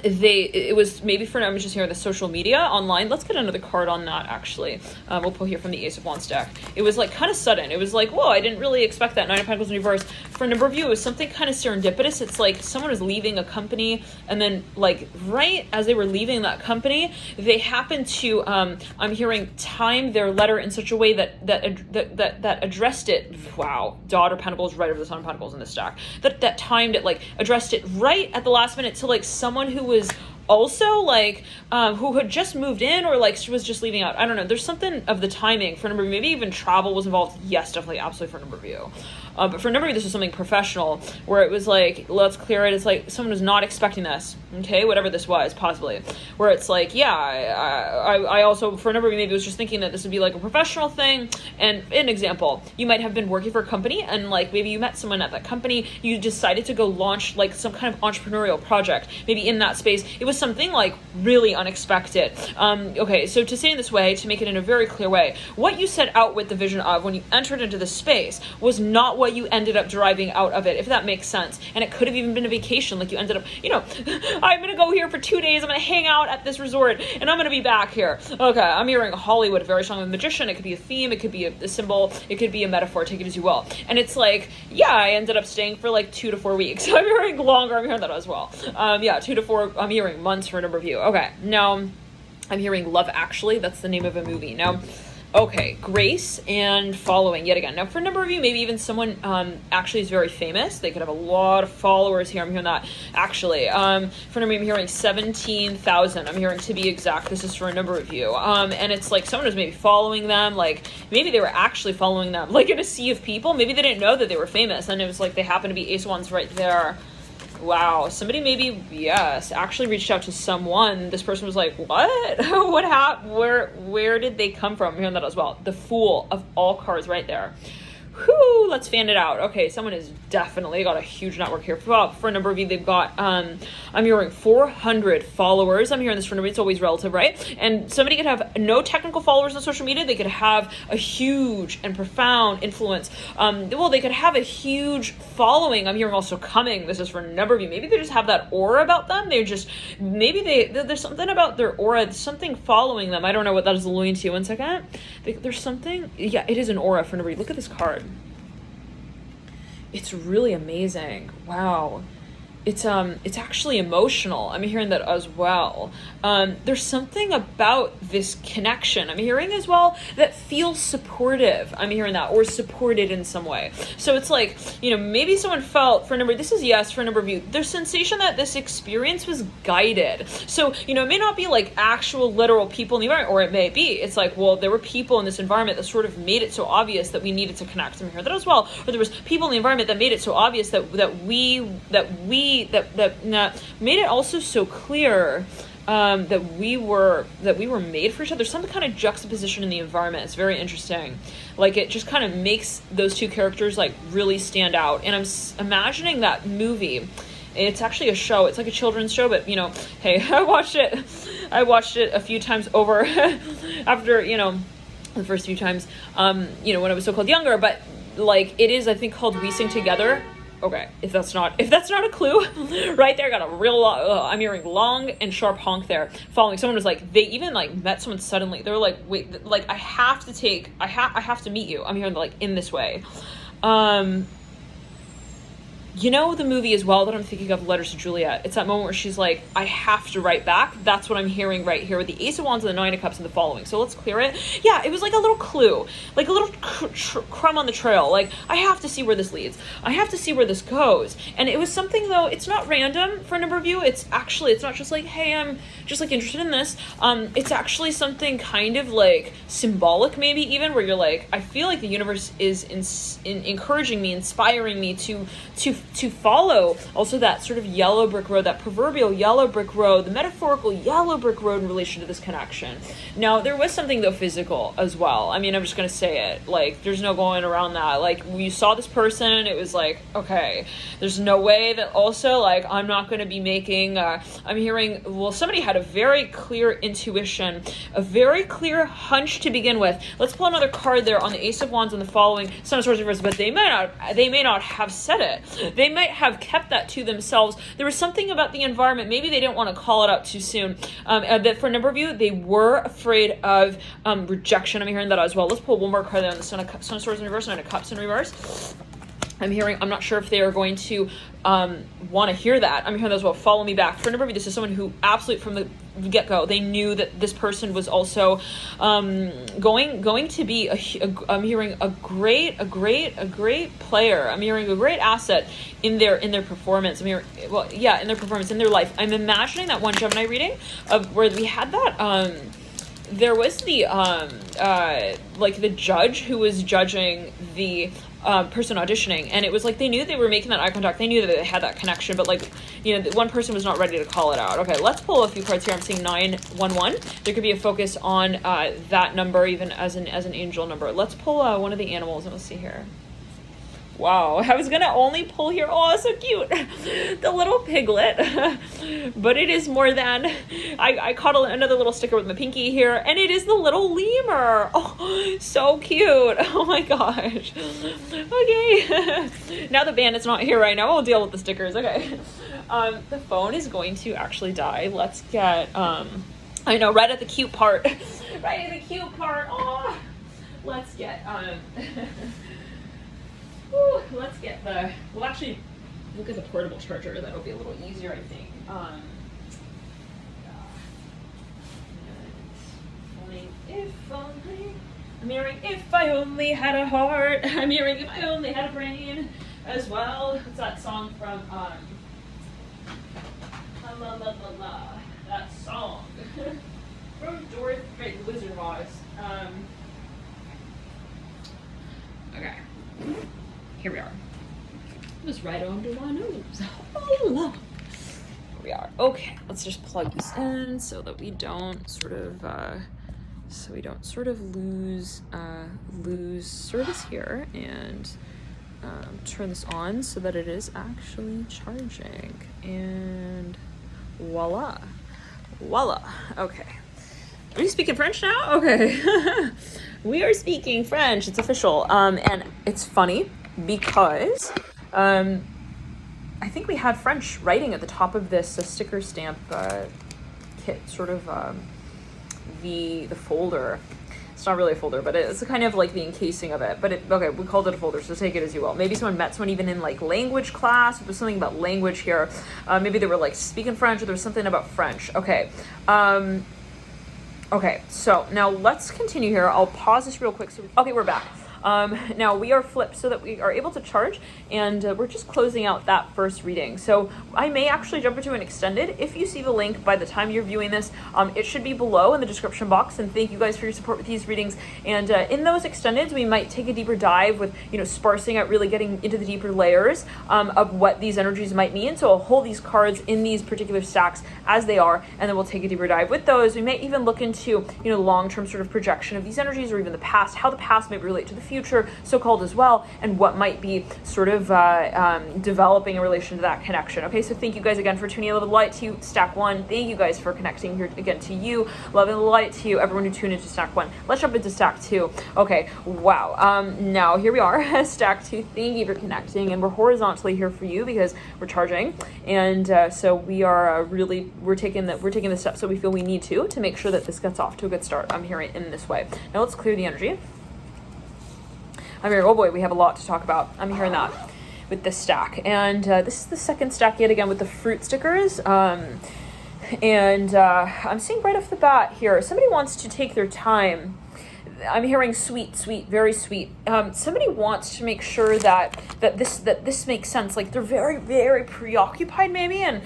it was maybe for now, I'm just here the social media online. Let's get another card on that actually. We'll pull here from the Ace of Wands deck. It was like kind of sudden. It was like, whoa, I didn't really expect that. 9 of Pentacles in reverse. For a number of you, it was something kind of serendipitous. It's like someone was leaving a company, and then like right as they were leaving that company, they happened to I'm hearing time their letter in such a way that addressed it. Wow, Daughter Pentacles right over the Son of Pentacles in this stack. That timed it, like addressed it right at the last minute to like someone who was also like who had just moved in or like was just leaving out. I don't know. There's something of the timing for a number of you. Maybe even travel was involved. Yes, definitely, absolutely for a number of you. But for a number of you, this was something professional where it was like, let's clear it. It's like someone was not expecting this. Okay, whatever this was, possibly. Where it's like, yeah, I also, for a number of you, maybe was just thinking that this would be like a professional thing. And an example, you might have been working for a company and like maybe you met someone at that company. You decided to go launch like some kind of entrepreneurial project. Maybe in that space, it was something like really unexpected. Okay, so to say in this way, to make it in a very clear way, what you set out with the vision of when you entered into this space was not what you ended up deriving out of it, if that makes sense. And it could have even been a vacation, like you ended up, I'm gonna go here for 2 days, I'm gonna hang out at this resort, and I'm gonna be back here. Okay, I'm hearing Hollywood, very strong with magician. It could be a theme, it could be a symbol, it could be a metaphor, take it as you will. And it's like, yeah, I ended up staying for like 2 to 4 weeks. I'm hearing longer, I'm hearing that as well. 2 to 4, I'm hearing months for a number of you. Okay, now I'm hearing Love Actually, that's the name of a movie. Now, okay, grace and following yet again. Now, for a number of you, maybe even someone actually is very famous. They could have a lot of followers here. I'm hearing that actually. For a number of you, I'm hearing 17,000. I'm hearing to be exact. This is for a number of you. And it's like someone was maybe following them. Like maybe they were actually following them, like in a sea of people. Maybe they didn't know that they were famous, and it was like they happened to be Ace of Wands right there. Wow, somebody maybe, yes, actually reached out to someone. This person was like, what? What happened? Where did they come from? I'm hearing that as well. The Fool of all cards right there. Whew, let's fan it out. Okay, someone has definitely got a huge network here. For a number of you, they've got, I'm hearing 400 followers. I'm hearing this for a number, it's always relative, right? And somebody could have no technical followers on social media. They could have a huge and profound influence. They could have a huge following. I'm hearing also coming. This is for a number of you. Maybe they just have that aura about them. There's something about their aura, something following them. I don't know what that is alluding to. 1 second. There's something, yeah, it is an aura for a number of you. Look at this card. It's really amazing. Wow. It's actually emotional. I'm hearing that as well. There's something about this connection. I'm hearing as well that feels supportive. I'm hearing that, or supported in some way. So it's like, maybe someone felt for a number, this is yes for a number of you, there's sensation that this experience was guided. So, it may not be like actual literal people in the environment, or it may be. It's like, well, there were people in this environment that sort of made it so obvious that we needed to connect. I'm hearing that as well. Or there was people in the environment that made it so obvious that made it also so clear that we were made for each other. There's some kind of juxtaposition in the environment. It's very interesting. Like it just kind of makes those two characters like really stand out. And I'm imagining that movie. It's actually a show. It's like a children's show, but hey, I watched it a few times over after the first few times when I was so-called younger. But like it is, I think, called We Sing Together. Okay, if that's not a clue, right there, got a real, I'm hearing long and sharp honk there. Following, someone was like, they even like met someone suddenly. They were like, wait, like I have to meet you. I'm hearing like in this way. The movie as well that I'm thinking of, Letters to Juliet. It's that moment where she's like, I have to write back. That's what I'm hearing right here with the Ace of Wands and the Nine of Cups and the following. So let's clear it. Yeah, it was like a little clue, like a little crumb on the trail. Like, I have to see where this leads. I have to see where this goes. And it was something, though, it's not random for a number of you. It's not just like, hey, I'm just like interested in this. It's actually something kind of like symbolic, maybe even, where you're like, I feel like the universe is encouraging me, inspiring me to follow also that sort of yellow brick road, that proverbial yellow brick road, the metaphorical yellow brick road in relation to this connection. Now, there was something, though, physical as well. I mean, I'm just going to say it. Like, there's no going around that. Like, you saw this person, it was like, okay, there's no way that also, like, I'm not going to be making, I'm hearing, well, somebody had a very clear intuition, a very clear hunch to begin with. Let's pull another card there on the Ace of Wands and the following, Sun of Swords reversed, but they may not have said it. They might have kept that to themselves. There was something about the environment. Maybe they didn't want to call it out too soon. That for a number of you, they were afraid of rejection. I'm hearing that as well. Let's pull one more card there on the Sun of Swords in reverse, Nine of Cups in reverse. I'm hearing, I'm not sure if they are going to want to hear that. I'm hearing as well, follow me back. For a number of you, this is someone who absolutely from the get-go, they knew that this person was also going to be, I'm hearing a great player. I'm hearing a great asset in their performance. I'm hearing, well, yeah, in their performance, in their life. I'm imagining that one Gemini reading of where we had that, there was the, like the judge who was judging the person auditioning, and it was like they knew they were making that eye contact, they knew that they had that connection, but like, you know, one person was not ready to call it out. Okay, let's pull a few cards here. I'm seeing 911. There could be a focus on that number even as an angel number. Let's pull one of the animals and we'll see here. Wow, I was gonna only pull here. Oh, so cute. The little piglet. But it is more than. I caught another little sticker with my pinky here, and it is the little lemur. Oh, so cute. Oh my gosh. Okay. Now the bandit's not here right now. I'll deal with the stickers. Okay. The phone is going to actually die. Let's get, I know, right at the cute part. Right at the cute part. Oh, let's get, let's get we'll actually look at the portable charger. That'll be a little easier, I think. I'm hearing if I only had a heart. I'm hearing if I only had a brain as well. What's that song from, la la la la, that song. From Dorothy, right, the Wizard of Oz. Okay. Here we are. Just right onto my nose. Oh, here we are. Okay, let's just plug this in so that we don't sort of lose service here, and turn this on so that it is actually charging. And voila. Okay. Are you speaking French now? Okay. We are speaking French. It's official. And it's funny because I think we had French writing at the top of this sticker stamp kit, sort of the folder. It's not really a folder, but it's kind of like the encasing of it. But okay, we called it a folder, so take it as you will. Maybe someone met someone even in like language class. There's something about language here. Maybe they were like speaking French, or there was something about French. Okay. Okay, so now let's continue here. I'll pause this real quick. Okay, we're back. Now we are flipped so that we are able to charge, and we're just closing out that first reading. So I may actually jump into an extended. If you see the link by the time you're viewing this, it should be below in the description box. And thank you guys for your support with these readings. And in those extendeds, we might take a deeper dive with, you know, sparsing out, really getting into the deeper layers of what these energies might mean. So I'll hold these cards in these particular stacks as they are, and then we'll take a deeper dive with those. We may even look into, you know, long-term sort of projection of these energies, or even the past, how the past might relate to the future, so-called as well, and what might be sort of developing in relation to that connection. Okay, so thank you guys again for tuning in. Love and light to you, stack one. Thank you guys for connecting here again to you. Love and light to you, everyone who tuned into stack one. Let's jump into stack two. Okay, wow. Now here we are, stack two. Thank you for connecting, and we're horizontally here for you because we're charging, and so we are we're taking the steps that we feel we need to make sure that this gets off to a good start. I'm hearing it in this way. Now let's clear the energy. I'm hearing, oh boy, we have a lot to talk about. I'm hearing that with this stack. And this is the second stack yet again with the fruit stickers. I'm seeing right off the bat here, somebody wants to take their time. I'm hearing sweet, very sweet. Somebody wants to make sure that this makes sense. Like they're very, very preoccupied maybe, and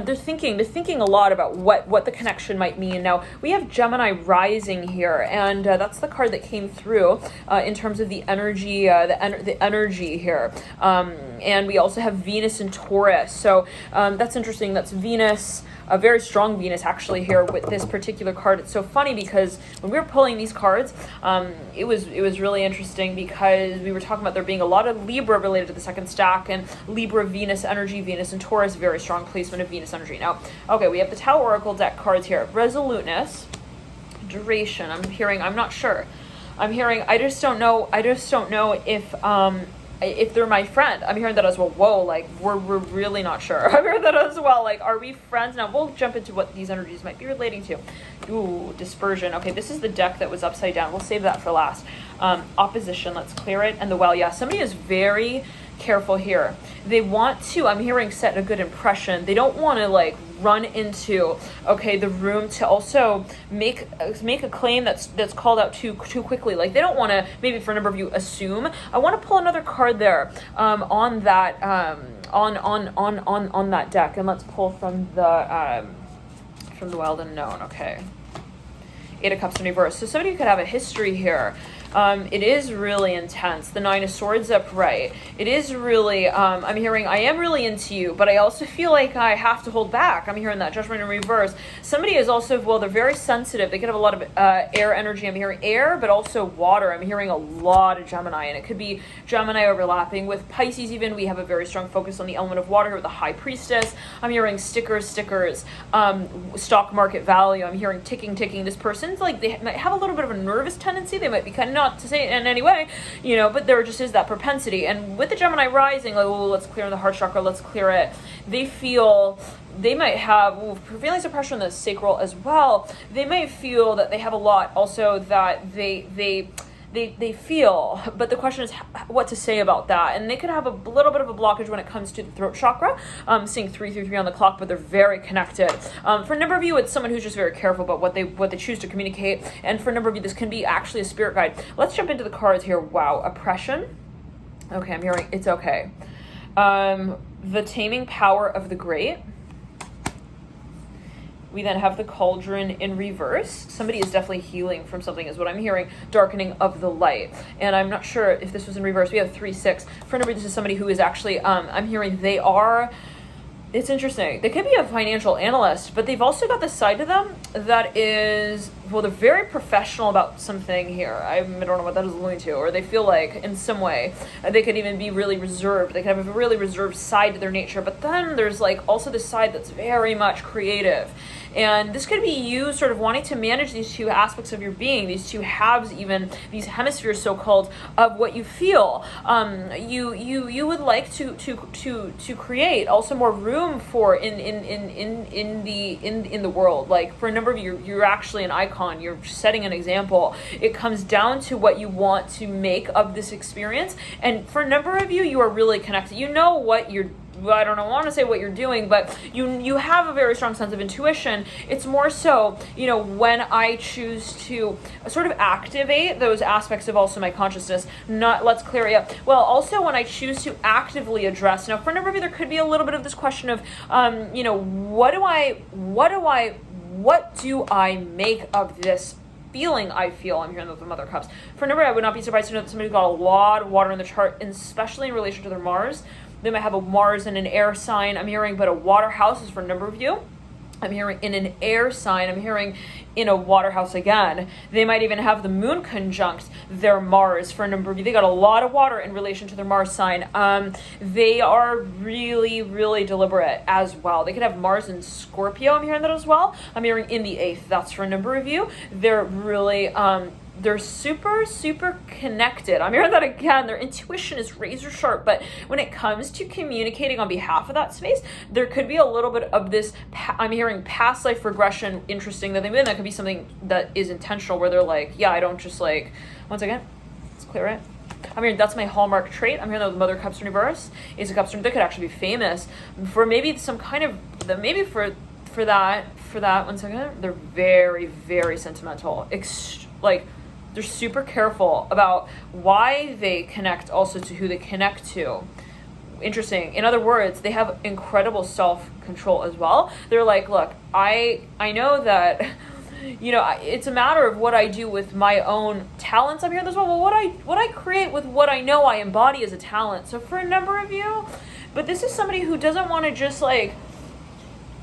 they're thinking a lot about what the connection might mean. Now we have Gemini rising here, and that's the card that came through in terms of the energy, the energy here. And we also have Venus and Taurus. So that's interesting. That's Venus. A very strong Venus actually here with this particular card. It's so funny because when we were pulling these cards, it was really interesting because we were talking about there being a lot of Libra related to the second stack, and Libra, Venus energy, Venus and Taurus, very strong placement of Venus energy. Now, okay, we have the Tau Oracle deck cards here. Resoluteness, duration. I'm hearing, I'm not sure. I'm hearing, I just don't know if they're my friend. I'm hearing that as well. Whoa, like we're really not sure. I'm hearing that as well. Like, are we friends? Now we'll jump into what these energies might be relating to. Ooh, dispersion. Okay, this is the deck that was upside down. We'll save that for last. Opposition, let's clear it. And the well, yeah, somebody is very careful here. They want to, I'm hearing, set a good impression. They don't want to like run into, okay, the room to also make a claim that's called out too quickly. Like they don't want to, maybe for a number of you, assume. I want to pull another card there on that on that deck, and let's pull from the Wild Unknown. Okay, Eight of Cups in reverse. So somebody could have a history here. It is really intense. The Nine of Swords upright. It is really, I'm hearing, I am really into you, but I also feel like I have to hold back. I'm hearing that Judgment in reverse. Somebody is also, well, they're very sensitive. They could have a lot of air energy. I'm hearing air, but also water. I'm hearing a lot of Gemini, and it could be Gemini overlapping with Pisces even. We have a very strong focus on the element of water here with the High Priestess. I'm hearing stickers, stock market value. I'm hearing ticking. This person's like, they might have a little bit of a nervous tendency. They might be kind of, not to say it in any way, but there just is that propensity. And with the Gemini rising, like, oh, let's clear the heart chakra, let's clear it. They might have feelings of pressure in the sacral as well. They might feel that they have a lot also that they feel, but the question is what to say about that. And they could have a little bit of a blockage when it comes to the throat chakra, seeing 333 on the clock, but they're very connected. For a number of you, it's someone who's just very careful about what they choose to communicate. And for a number of you, this can be actually a spirit guide. Let's jump into the cards here. Wow, oppression. Okay, I'm hearing it's okay. The taming power of the great. We then have the Cauldron in reverse. Somebody is definitely healing from something is what I'm hearing. Darkening of the light. And I'm not sure if this was in reverse. We have 3-6. For a number, this is somebody who is actually, I'm hearing they are, it's interesting. They could be a financial analyst, but they've also got this side to them that is, well, they're very professional about something here. I don't know what that is alluding to. Or they feel like in some way they could even be really reserved. They could have a really reserved side to their nature. But then there's like also this side that's very much creative. And this could be you sort of wanting to manage these two aspects of your being, these two halves, even these hemispheres, so-called, of what you feel. You would like to create also more room for in the world. Like for a number of you, you're actually an icon. You're setting an example. It comes down to what you want to make of this experience. And for a number of you, you are really connected. You know what you're. I don't want to say what you're doing, but you have a very strong sense of intuition. It's more so, when I choose to sort of activate those aspects of also my consciousness, let's clear it up. Well, also when I choose to actively address, now for a number of you, there could be a little bit of this question of, what do I make of this feeling I feel? I'm hearing the Mother of Cups. For a number, I would not be surprised to know that somebody's got a lot of water in the chart, and especially in relation to their Mars. They might have a Mars in an air sign, I'm hearing, but a water house is for a number of you. I'm hearing in an air sign, I'm hearing in a water house again. They might even have the moon conjunct their Mars for a number of you. They got a lot of water in relation to their Mars sign. They are really, really deliberate as well. They could have Mars in Scorpio, I'm hearing that as well. I'm hearing in the 8th, that's for a number of you. They're really, they're super connected. I'm hearing that again. Their intuition is razor sharp, but when it comes to communicating on behalf of that space, there could be a little bit of this, I'm hearing past life regression, interesting, that that could be something that is intentional where they're like, yeah, I don't just like, once again, let's clear it. I'm hearing that's my hallmark trait. I'm hearing that the Mother of Cups in reverse is a Cups in, they could actually be famous for maybe some kind of, maybe for that, 1 second, they're very, very sentimental. They're super careful about why they connect also to who they connect to. Interesting. In other words, they have incredible self-control as well. They're like, look, I know that, it's a matter of what I do with my own talents. I'm hearing this well. Well, what I create with what I know I embody as a talent. So for a number of you, but this is somebody who doesn't want to just like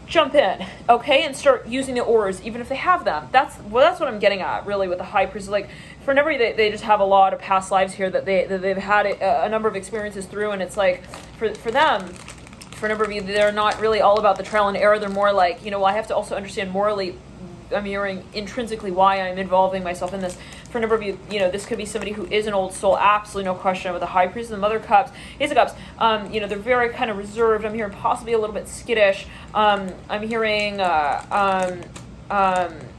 jump in, okay, and start using the auras, even if they have them. That's what I'm getting at, really, with the High Priest. Like, for a number of you, they just have a lot of past lives here that they've had a number of experiences through, and it's like, for them, for a number of you, they're not really all about the trial and error. They're more like, I have to also understand morally, I'm hearing intrinsically why I'm involving myself in this. For a number of you, this could be somebody who is an old soul, absolutely no question, with the High Priest and the Mother of Cups, Ace of Cups. They're very kind of reserved. I'm hearing possibly a little bit skittish. I'm hearing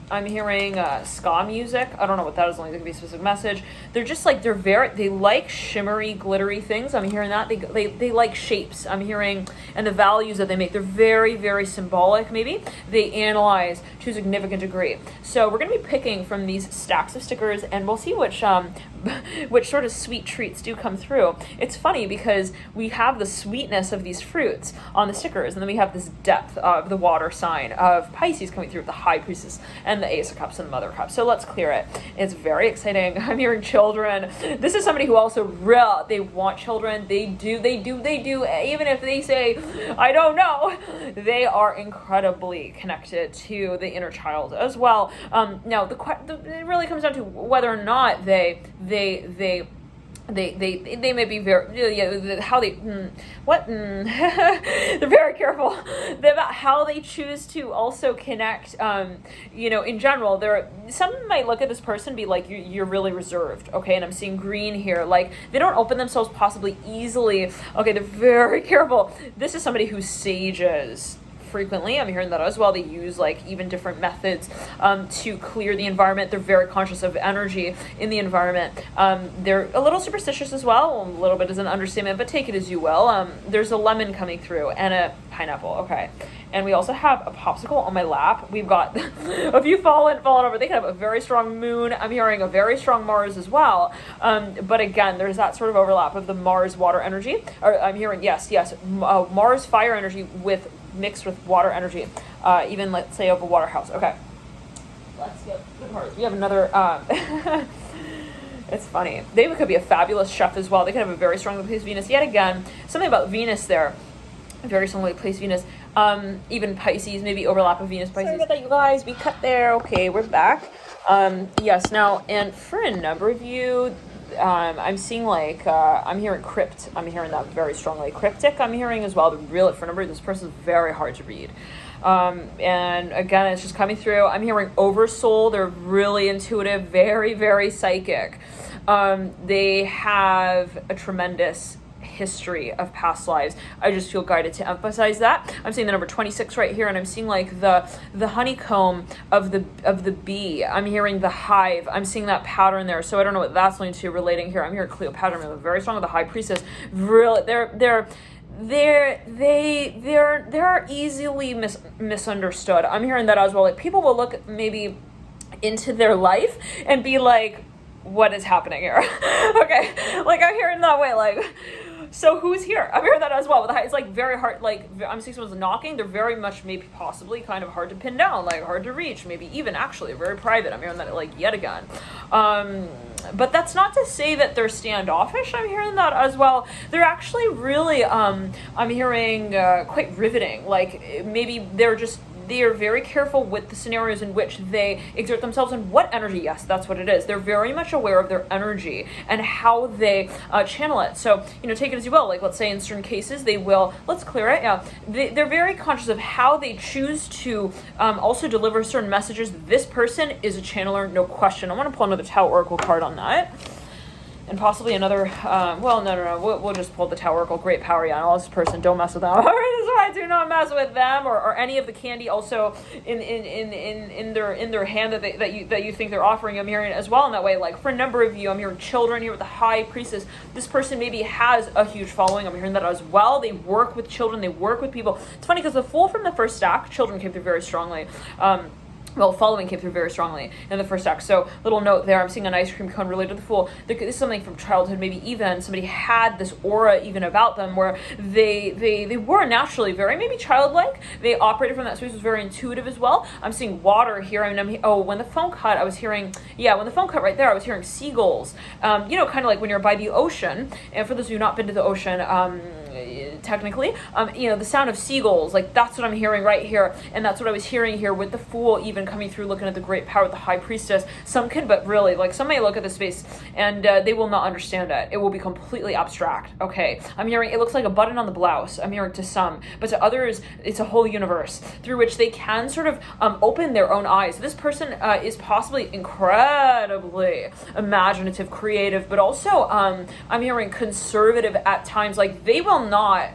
I'm hearing ska music. I don't know what that is, only there could be a specific message. They're just like, they like shimmery, glittery things. I'm hearing that. They like shapes. I'm hearing, and the values that they make, they're very, very symbolic, maybe. They analyze to a significant degree. So we're going to be picking from these stacks of stickers, and we'll see which sort of sweet treats do come through. It's funny because we have the sweetness of these fruits on the stickers, and then we have this depth of the water sign of Pisces coming through with the High Priestess and the Ace of Cups and the Mother of Cups. So let's clear it. It's very exciting. I'm hearing children. This is somebody who also they want children. They do. Even if they say, I don't know, they are incredibly connected to the inner child as well. Now, it really comes down to whether or not they may be very how they they're very careful about how they choose to also connect. In general, some might look at this person and be like, you're really reserved, okay? And I'm seeing green here, like they don't open themselves possibly easily. Okay, they're very careful. This is somebody who sages frequently. I'm hearing that as well. They use like even different methods to clear the environment. They're very conscious of energy in the environment. They're a little superstitious as well. A little bit is an understatement, but take it as you will. There's a lemon coming through and a pineapple. Okay. And we also have a popsicle on my lap. We've got a few fallen over. They can have a very strong moon. I'm hearing a very strong Mars as well. But again, there's that sort of overlap of the Mars water energy. Or I'm hearing, yes, Mars fire energy mixed with water energy, even let's say of a water house. Okay, let's get the cards. We have another. It's funny. They could be a fabulous chef as well. They could have a very strongly placed Venus. Yet again, something about Venus there. Very strongly placed Venus. Even Pisces, maybe overlap of Venus, Pisces. Sorry about that, you guys. We cut there. Okay, we're back. Yes, now, and for a number of you, I'm seeing like, I'm hearing crypt. I'm hearing that very strongly. Cryptic, I'm hearing as well. For a number of this person is very hard to read. And again, it's just coming through. I'm hearing oversoul. They're really intuitive, very, very psychic. They have a tremendous history of past lives. I just feel guided to emphasize that. I'm seeing the number 26 right here, and I'm seeing like the honeycomb of the bee. I'm hearing the hive. I'm seeing that pattern there. So I don't know what that's linked to relating here. I'm hearing Cleopatra, very strong with the High Priestess. Really, they're easily misunderstood. I'm hearing that as well. Like people will look maybe into their life and be like, what is happening here? Okay, like I'm hearing that way, like, so who's here? I'm hearing that as well. It's like very hard, like I'm seeing someone's knocking. They're very much maybe possibly kind of hard to pin down, like hard to reach, maybe even actually very private. I'm hearing that like yet again. But that's not to say that they're standoffish. I'm hearing that as well. They're actually really, I'm hearing quite riveting. Like maybe they are very careful with the scenarios in which they exert themselves and what energy. Yes, that's what it is. They're very much aware of their energy and how they channel it. So, take it as you will. Like, let's say in certain cases, they will, let's clear it. Yeah. They're very conscious of how they choose to also deliver certain messages. This person is a channeler, no question. I want to pull another Tower Oracle card on that. And possibly another, no. We'll just pull the Tower Oracle, Great Power. Yeah, no, this person, don't mess with them. All right, this is why I do not mess with them, or any of the candy also in their hand that you think they're offering. I'm hearing it as well in that way. Like for a number of you, I'm hearing children here with the High Priestess. This person maybe has a huge following. I'm hearing that as well. They work with children. They work with people. It's funny because the Fool from the first stack, children came through very strongly. Following came through very strongly in the first act. So, little note there, I'm seeing an ice cream cone related to the Fool. This is something from childhood, maybe even somebody had this aura even about them where they were naturally very maybe childlike. They operated from that space, was very intuitive as well. I'm seeing water here. When the phone cut, I was hearing, when the phone cut right there, I was hearing seagulls. Kind of like when you're by the ocean. And for those of you who have not been to the ocean, technically, the sound of seagulls, like that's what I'm hearing right here, and that's what I was hearing here with the Fool even coming through, looking at the Great Power with the High Priestess. Some can, but really, like some may look at this space and they will not understand it. It will be completely abstract. Okay, I'm hearing it looks like a button on the blouse. I'm hearing to some, but to others, it's a whole universe through which they can sort of open their own eyes. This person is possibly incredibly imaginative, creative, but also I'm hearing conservative at times. Like they will not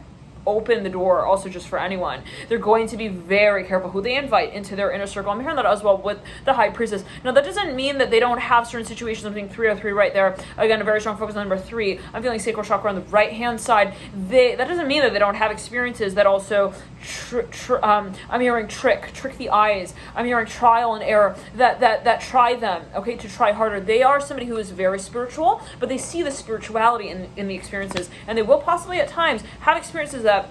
open the door also just for anyone. They're going to be very careful who they invite into their inner circle. I'm hearing that as well with the High Priestess. Now, that doesn't mean that they don't have certain situations. I'm being 303 right there. Again, a very strong focus on number 3. I'm feeling sacral chakra on the right-hand side. That doesn't mean that they don't have experiences that also, I'm hearing trick the eyes. I'm hearing trial and error that try them, okay, to try harder. They are somebody who is very spiritual, but they see the spirituality in the experiences, and they will possibly at times have experiences that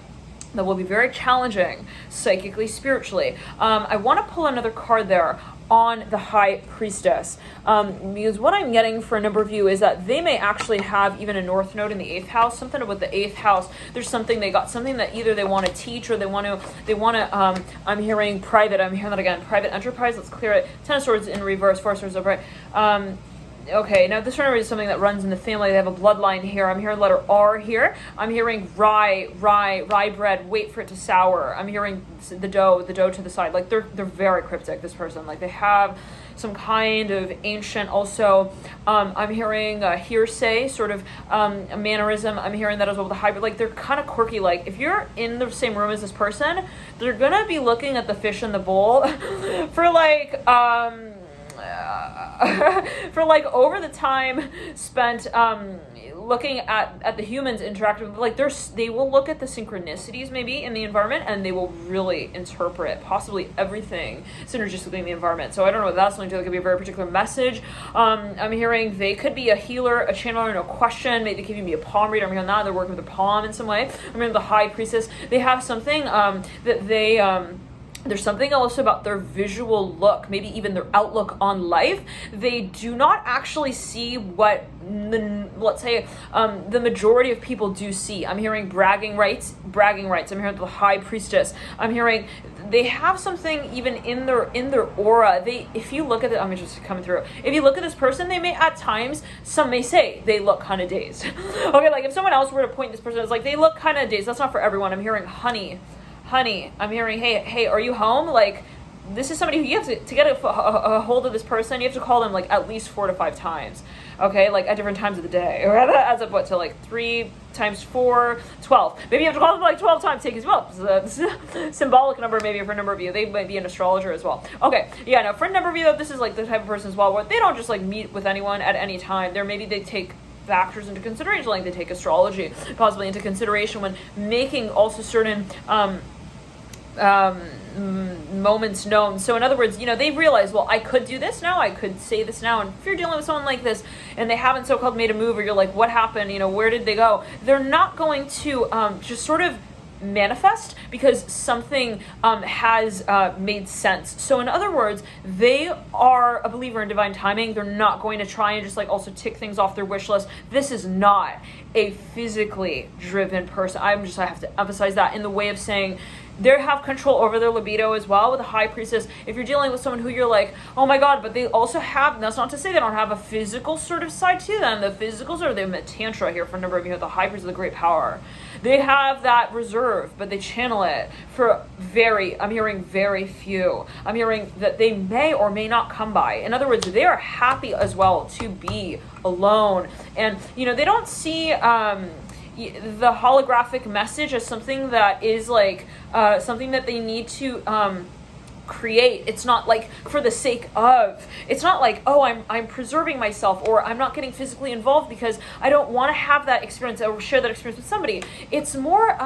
will be very challenging psychically, spiritually. I want to pull another card there on the High Priestess, because what I'm getting for a number of you is that they may actually have even a north node in the 8th house, something with the 8th house. There's something, they got something that either they want to teach or they want to, I'm hearing private, I'm hearing that again, private enterprise. Let's clear it. 10 of Swords in reverse, 4 of Swords upright. Okay, now this is something that runs in the family. They have a bloodline here. I'm hearing letter R here. I'm hearing rye bread, wait for it to sour. I'm hearing the dough to the side. Like, they're very cryptic, this person. Like, they have some kind of ancient also, I'm hearing hearsay, sort of a mannerism. I'm hearing that as well with the hybrid. Like, they're kind of quirky. Like, if you're in the same room as this person, they're going to be looking at the fish in the bowl for like, for like over the time spent looking at the humans interacting with, like, they will look at the synchronicities maybe in the environment, and they will really interpret possibly everything synergistically in the environment. So I don't know what that's going to do. It could be a very particular message. I'm hearing they could be a healer, a channeler, no question. Maybe they could even be a palm reader. I'm hearing that they're working with the palm in some way. I'm hearing the High Priestess. They have something that they there's something else about their visual look, maybe even their outlook on life. They do not actually see what let's say the majority of people do see. I'm hearing bragging rights. I'm hearing the High Priestess. I'm hearing they have something even in their aura. If you look at it, I'm just coming through. If you look at this person, they may at times, some may say they look kind of dazed. Okay, like if someone else were to point this person, it's like they look kind of dazed. That's not for everyone. I'm hearing honey. I'm hearing, hey, are you home? Like, this is somebody who you have to get a hold of this person, you have to call them like at least 4 to 5 times, okay, like at different times of the day, or that adds up what to like 3 times 4, 12. Maybe you have to call them like 12 times, take as well. It's a symbolic number maybe for a number of you. They might be an astrologer as well. Okay, yeah, now for a number of you, this is like the type of person as well where they don't just like meet with anyone at any time. Maybe they take factors into consideration, like they take astrology possibly into consideration when making also certain moments known. So in other words, they realize, well, I could do this now, I could say this now. And if you're dealing with someone like this and they haven't so-called made a move, or you're like, what happened, where did they go, they're not going to just sort of manifest because something has made sense. So in other words, they are a believer in divine timing. They're not going to try and just like also tick things off their wish list. This is not a physically driven person. I have to emphasize that in the way of saying they have control over their libido as well with a High Priestess. If you're dealing with someone who you're like, oh my God, but they also have, that's not to say they don't have a physical sort of side to them. The physical sort of, they have a tantra here for a number of you, the High Priestess of the great power. They have that reserve, but they channel it for I'm hearing very few. I'm hearing that they may or may not come by. In other words, they are happy as well to be alone. And, they don't see the holographic message as something that is like something that they need to create. It's not like for the sake of, it's not like, oh, I'm preserving myself, or I'm not getting physically involved because I don't want to have that experience or share that experience with somebody. It's more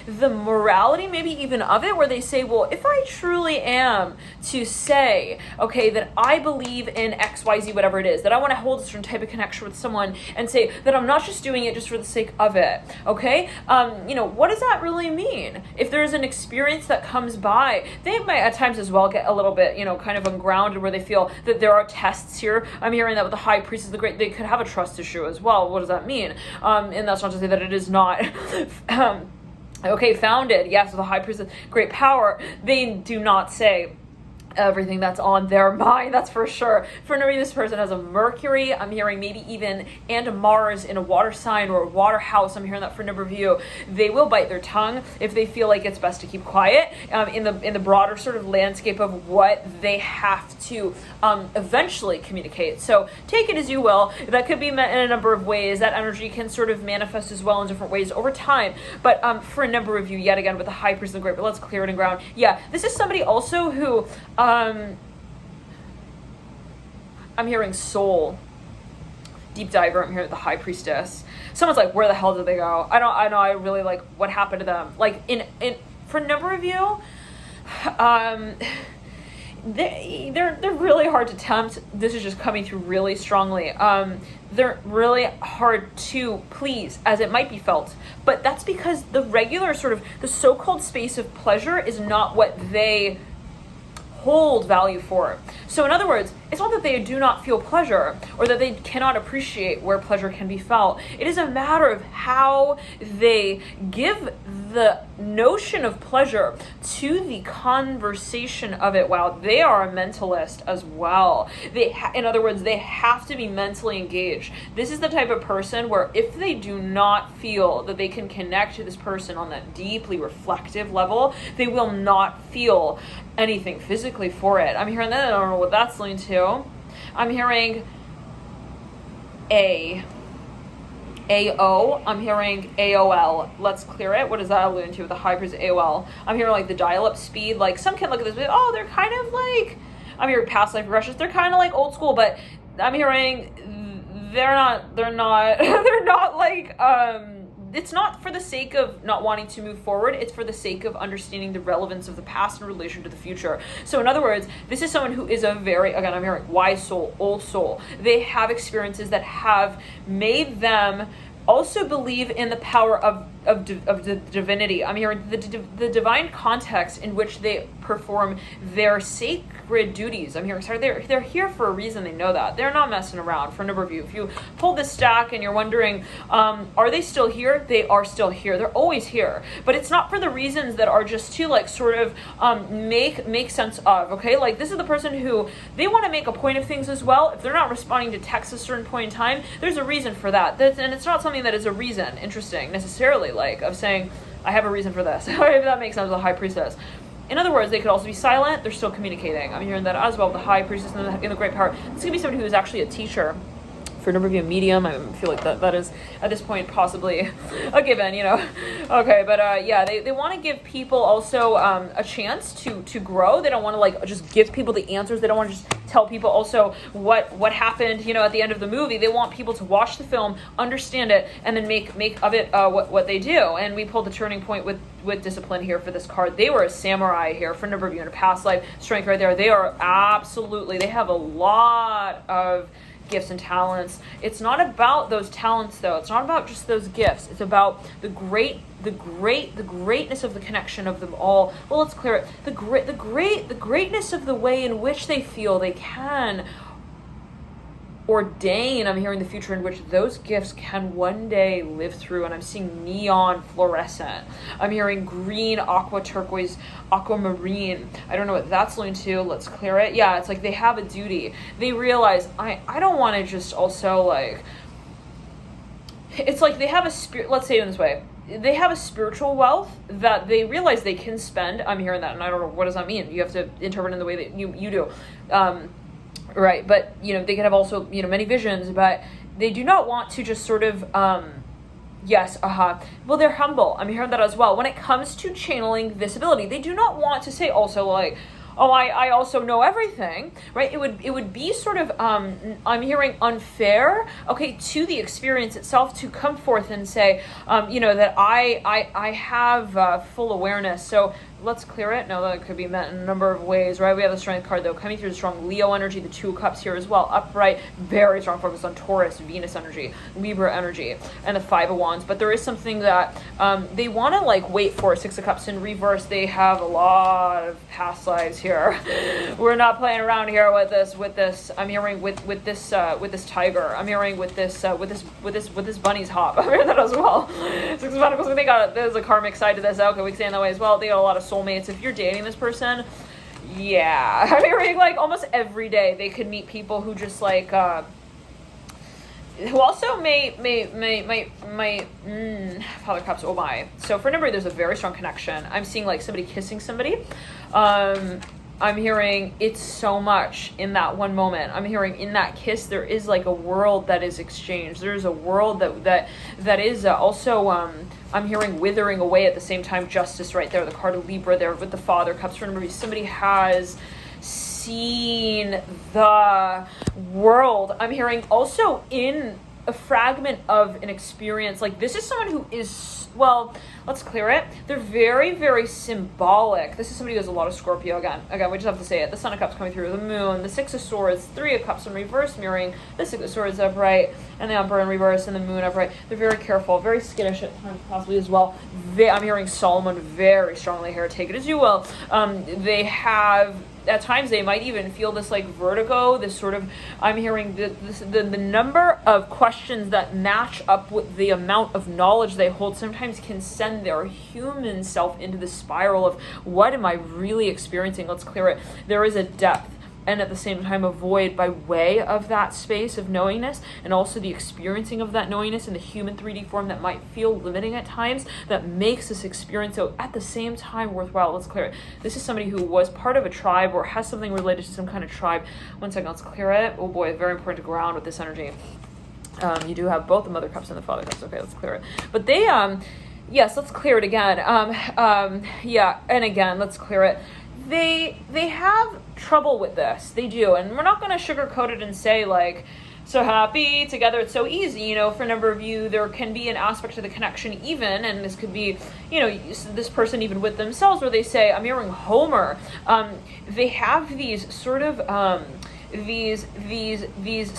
the morality maybe even of it, where they say, well, if I truly am to say, okay, that I believe in XYZ, whatever it is, that I want to hold a certain type of connection with someone, and say that I'm not just doing it just for the sake of it, okay, what does that really mean? If there's an experience that comes by, they might at times as well get a little bit, kind of ungrounded, where they feel that there are tests here. I'm hearing that with the High Priestess of the Great, they could have a trust issue as well. What does that mean? And that's not to say that it is not founded. Yes, with the High Priestess of Great Power, they do not say, everything that's on their mind, that's for sure. For no reason, this person has a Mercury, I'm hearing maybe even, and a Mars in a water sign or a water house. I'm hearing that for a number of you. They will bite their tongue if they feel like it's best to keep quiet in the broader sort of landscape of what they have to eventually communicate. So take it as you will. That could be met in a number of ways. That energy can sort of manifest as well in different ways over time. But for a number of you, yet again, with the High Priest of the Great, but let's clear it in ground. Yeah, this is somebody also who I'm hearing soul deep diver. I'm hearing the High Priestess. Someone's like, where the hell did they go? I really like what happened to them. Like in for a number of you, they're really hard to tempt. This is just coming through really strongly. They're really hard to please, as it might be felt. But that's because the regular sort of the so-called space of pleasure is not what they hold value for. So in other words, it's not that they do not feel pleasure or that they cannot appreciate where pleasure can be felt. It is a matter of how they give the notion of pleasure to the conversation of it. Wow, they are a mentalist as well. In other words, they have to be mentally engaged. This is the type of person where if they do not feel that they can connect to this person on that deeply reflective level, they will not feel anything physically for it. I'm hearing that. I don't know what that's leading to. I'm hearing AO. I'm hearing AOL. Let's clear it. What does that allude to with the High Priest AOL? I'm hearing like the dial-up speed. Like some can look at this, but oh, they're kind of like, I'm hearing past life regressions. They're kind of like old school, but I'm hearing they're not like, it's not for the sake of not wanting to move forward. It's for the sake of understanding the relevance of the past in relation to the future. So in other words, this is someone who is a very, again, I'm hearing wise soul, old soul. They have experiences that have made them also believe in the power of the divinity. I'm hearing the divine context in which they perform their sacred duties. I'm hearing, sorry, they're here for a reason. They know that. They're not messing around. For a number of you, if you pull this stack and you're wondering, are they still here? They are still here. They're always here. But it's not for the reasons that are just to like sort of make sense of, okay? Like this is the person who, they want to make a point of things as well. If they're not responding to text at a certain point in time, there's a reason for that. And it's not something that is a reason, interesting, necessarily, like of saying, I have a reason for this. If that makes sense with the High Priestess. In other words, they could also be silent. They're still communicating. I'm hearing that as well with the High Priestess in the Great Power. This could be somebody who is actually a teacher. For a number of you, a medium. I feel like that is at this point possibly a given, you know. Okay, but yeah, they want to give people also a chance to grow. They don't want to like just give people the answers. They don't want to just tell people also what happened, you know, at the end of the movie. They want people to watch the film, understand it, and then make of it what they do. And we pulled the turning point with discipline here for this card. They were a samurai here for a number of you in a past life. Strength right there. They are absolutely, they have a lot of gifts and talents. It's not about those talents though. It's not about just those gifts. It's about the greatness of the connection of them all. Well, let's clear it. The greatness of the way in which they feel they can ordain, I'm hearing the future in which those gifts can one day live through. And I'm seeing neon fluorescent. I'm hearing green, aqua turquoise, aquamarine. I don't know what that's leading to. Let's clear it. Yeah, it's like they have a duty. They realize I don't want to just also like, it's like they have a spirit, let's say it in this way. They have a spiritual wealth that they realize they can spend. I'm hearing that, and I don't know, what does that mean? You have to interpret it in the way that you do. Right, but, you know, they could have also, you know, many visions, but they do not want to just sort of, well, they're humble. I'm hearing that as well. When it comes to channeling this ability, they do not want to say also like, oh, I also know everything, right? It would be sort of, I'm hearing unfair, okay, to the experience itself to come forth and say, you know, that I have full awareness. So let's clear it. No, that could be meant in a number of ways, right? We have the strength card though, coming through the strong Leo energy, the 2 of Cups here as well, upright, very strong focus on Taurus, Venus energy, Libra energy, and the 5 of Wands. But there is something that they want to like wait for. 6 of Cups in reverse. They have a lot of past lives here. We're not playing around here with this. I'm hearing with this tiger. I'm hearing with this bunny's hop. I'm hearing that as well. 6 of Pentacles. There's a karmic side to this. Okay, we can say in that way as well. They got a lot of soulmates. If you're dating this person, Yeah, I'm hearing like almost every day they could meet people who just like who also may Father Cups, oh my. So for a number, there's a very strong connection. I'm seeing like somebody kissing somebody. I'm hearing it's so much in that one moment. I'm hearing in that kiss there is like a world that is exchanged. There's a world that is also I'm hearing withering away at the same time. Justice right there, the card of Libra there with the Father Cups. For a number, somebody has seen the world. I'm hearing also in a fragment of an experience, like this is someone who is, well, let's clear it. They're very, very symbolic. This is somebody who has a lot of Scorpio again, we just have to say it. The Sun of Cups coming through, the Moon, the Six of Swords, Three of Cups in reverse mirroring, the Six of Swords upright, and the Emperor in reverse, and the Moon upright. They're very careful, very skittish at times possibly as well. I'm hearing Solomon very strongly here, take it as you will. They have, at times they might even feel this like vertigo, this sort of, I'm hearing the number of questions that match up with the amount of knowledge they hold sometimes can send their human self into the spiral of what am I really experiencing? Let's clear it. There is a depth and at the same time a void by way of that space of knowingness, and also the experiencing of that knowingness in the human 3D form that might feel limiting at times, that makes this experience so at the same time worthwhile. Let's clear it. This is somebody who was part of a tribe or has something related to some kind of tribe. One second, let's clear it. Oh boy, very important to ground with this energy. You do have both the Mother Cups and the Father Cups. Okay, let's clear it. But they, yes, let's clear it again. Yeah, and again, let's clear it. They have trouble with this. They do. And we're not going to sugarcoat it and say like, so happy together, it's so easy. You know, for a number of you, there can be an aspect to the connection even, and this could be, you know, this person even with themselves where they say, I'm hearing Homer. They have these sort of, these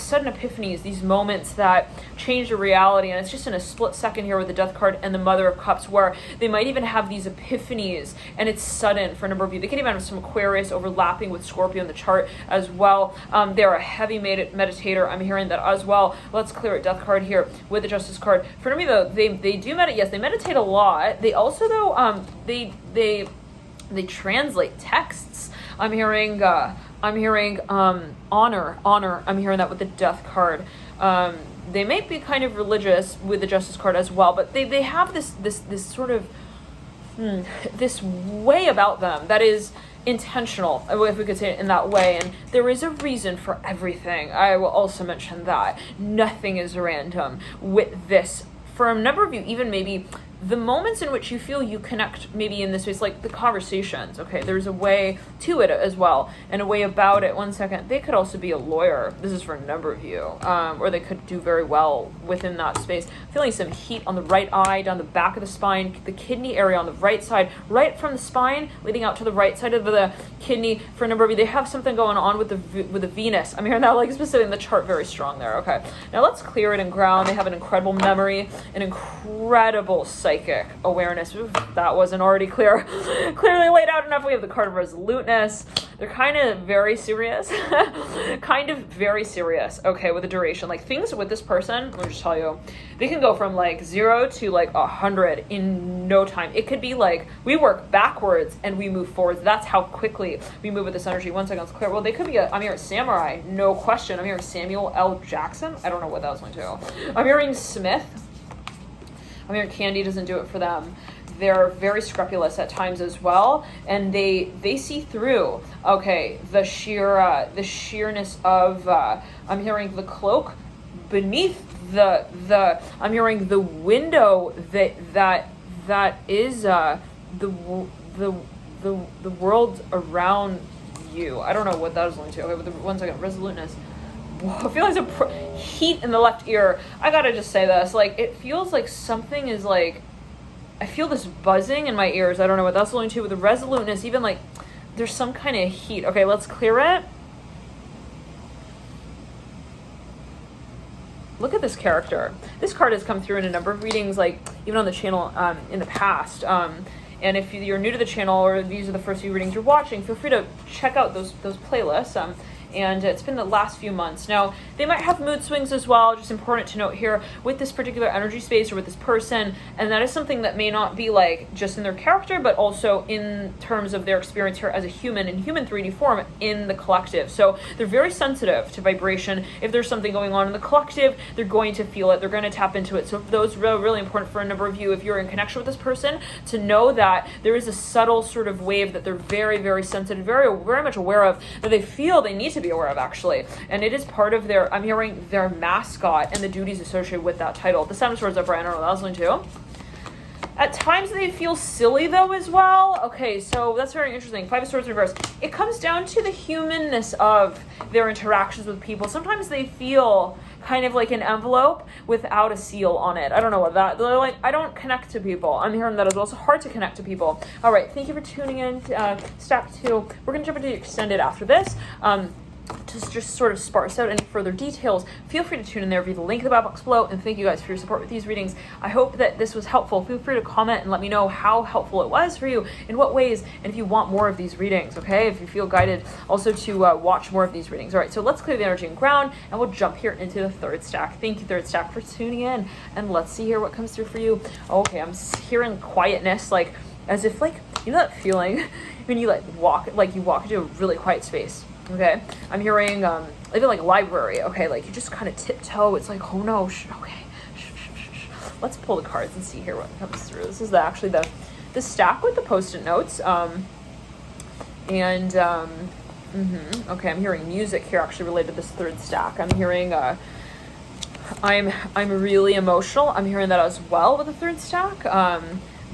sudden epiphanies, these moments that change the reality, and it's just in a split second here with the Death card and the Mother of Cups, where they might even have these epiphanies, and it's sudden for a number of you. They can even have some Aquarius overlapping with Scorpio in the chart as well. They're a heavy meditator. I'm hearing that as well. Let's clear it. Death card here with the Justice card. For me though, they do meditate. Yes, they meditate a lot. They also though they translate texts. I'm hearing honor. I'm hearing that with the Death card. They may be kind of religious with the Justice card as well, but they have this sort of this way about them that is intentional, if we could say it in that way, and there is a reason for everything. I will also mention that nothing is random with this. For a number of you, even maybe the moments in which you feel you connect maybe in this way, like the conversations, okay, there's a way to it as well, and a way about it. One second, they could also be a lawyer. This is for a number of you, or they could do very well within that space. Feeling some heat on the right eye, down the back of the spine, the kidney area on the right side, right from the spine, leading out to the right side of the kidney. For a number of you, they have something going on with the Venus. I'm hearing that like specifically in the chart, very strong there. Okay, now let's clear it and ground. They have an incredible memory, an incredible psychic awareness. Oof, that wasn't already clearly laid out enough. We have the card of resoluteness. They're kind of very serious. Okay, with the duration. Like things with this person, let me just tell you, they can go from like 0 to like 100 in no time. It could be like we work backwards and we move forwards. That's how quickly we move with this energy. One second, it's clear. Well, they could be I'm hearing samurai, no question. I'm hearing Samuel L. Jackson. I don't know what that was going to. I'm hearing Smith. I'm hearing Candy doesn't do it for them. They're very scrupulous at times as well, and they see through. Okay, the sheerness of. I'm hearing the cloak beneath the. I'm hearing the window that is the world around you. I don't know what that is going to. Okay, with the 1 second resoluteness. I feel like there's heat in the left ear. I gotta just say this. Like, it feels like something is like... I feel this buzzing in my ears. I don't know what that's going to. With the resoluteness, even like... There's some kind of heat. Okay, let's clear it. Look at this character. This card has come through in a number of readings, like, even on the channel in the past. And if you're new to the channel, or these are the first few readings you're watching, feel free to check out those playlists. and it's been the last few months. Now, they might have mood swings as well, just important to note here with this particular energy space or with this person, and that is something that may not be like just in their character, but also in terms of their experience here as a human in human 3D form in the collective. So they're very sensitive to vibration. If there's something going on in the collective, they're going to feel it, they're going to tap into it. So those are really important for a number of you, if you're in connection with this person, to know that there is a subtle sort of wave that they're very, very sensitive, very much aware of, that they feel they need to be aware of, actually. And it is part of their, I'm hearing, their mascot and the duties associated with that title. The Seven of Swords upright, I don't know what that was linked to. At times they feel silly though as well. Okay, so that's very interesting. Five of Swords in reverse. It comes down to the humanness of their interactions with people. Sometimes they feel kind of like an envelope without a seal on it. I don't know what that, they're like, I don't connect to people. I'm hearing that as well. It's hard to connect to people. All right, thank you for tuning in to stack 2. We're going to jump into the extended after this. To just sort of sparse out any further details, feel free to tune in there via the link in the bio box below, and thank you guys for your support with these readings. I hope that this was helpful. Feel free to comment and let me know how helpful it was for you, in what ways, and if you want more of these readings, okay? If you feel guided also to watch more of these readings. All right, so let's clear the energy and ground, and we'll jump here into the third stack. Thank you, third stack, for tuning in, and let's see here what comes through for you. Okay, I'm hearing quietness, like as if, like, you know that feeling when you walk into a really quiet space. Okay, I'm hearing even like a library. Okay, like you just kind of tiptoe. It's like, oh no, okay. Let's pull the cards and see here what comes through. This is actually the stack with the post-it notes. Okay, I'm hearing music here actually related to this third stack. I'm hearing I'm really emotional. I'm hearing that as well with the third stack.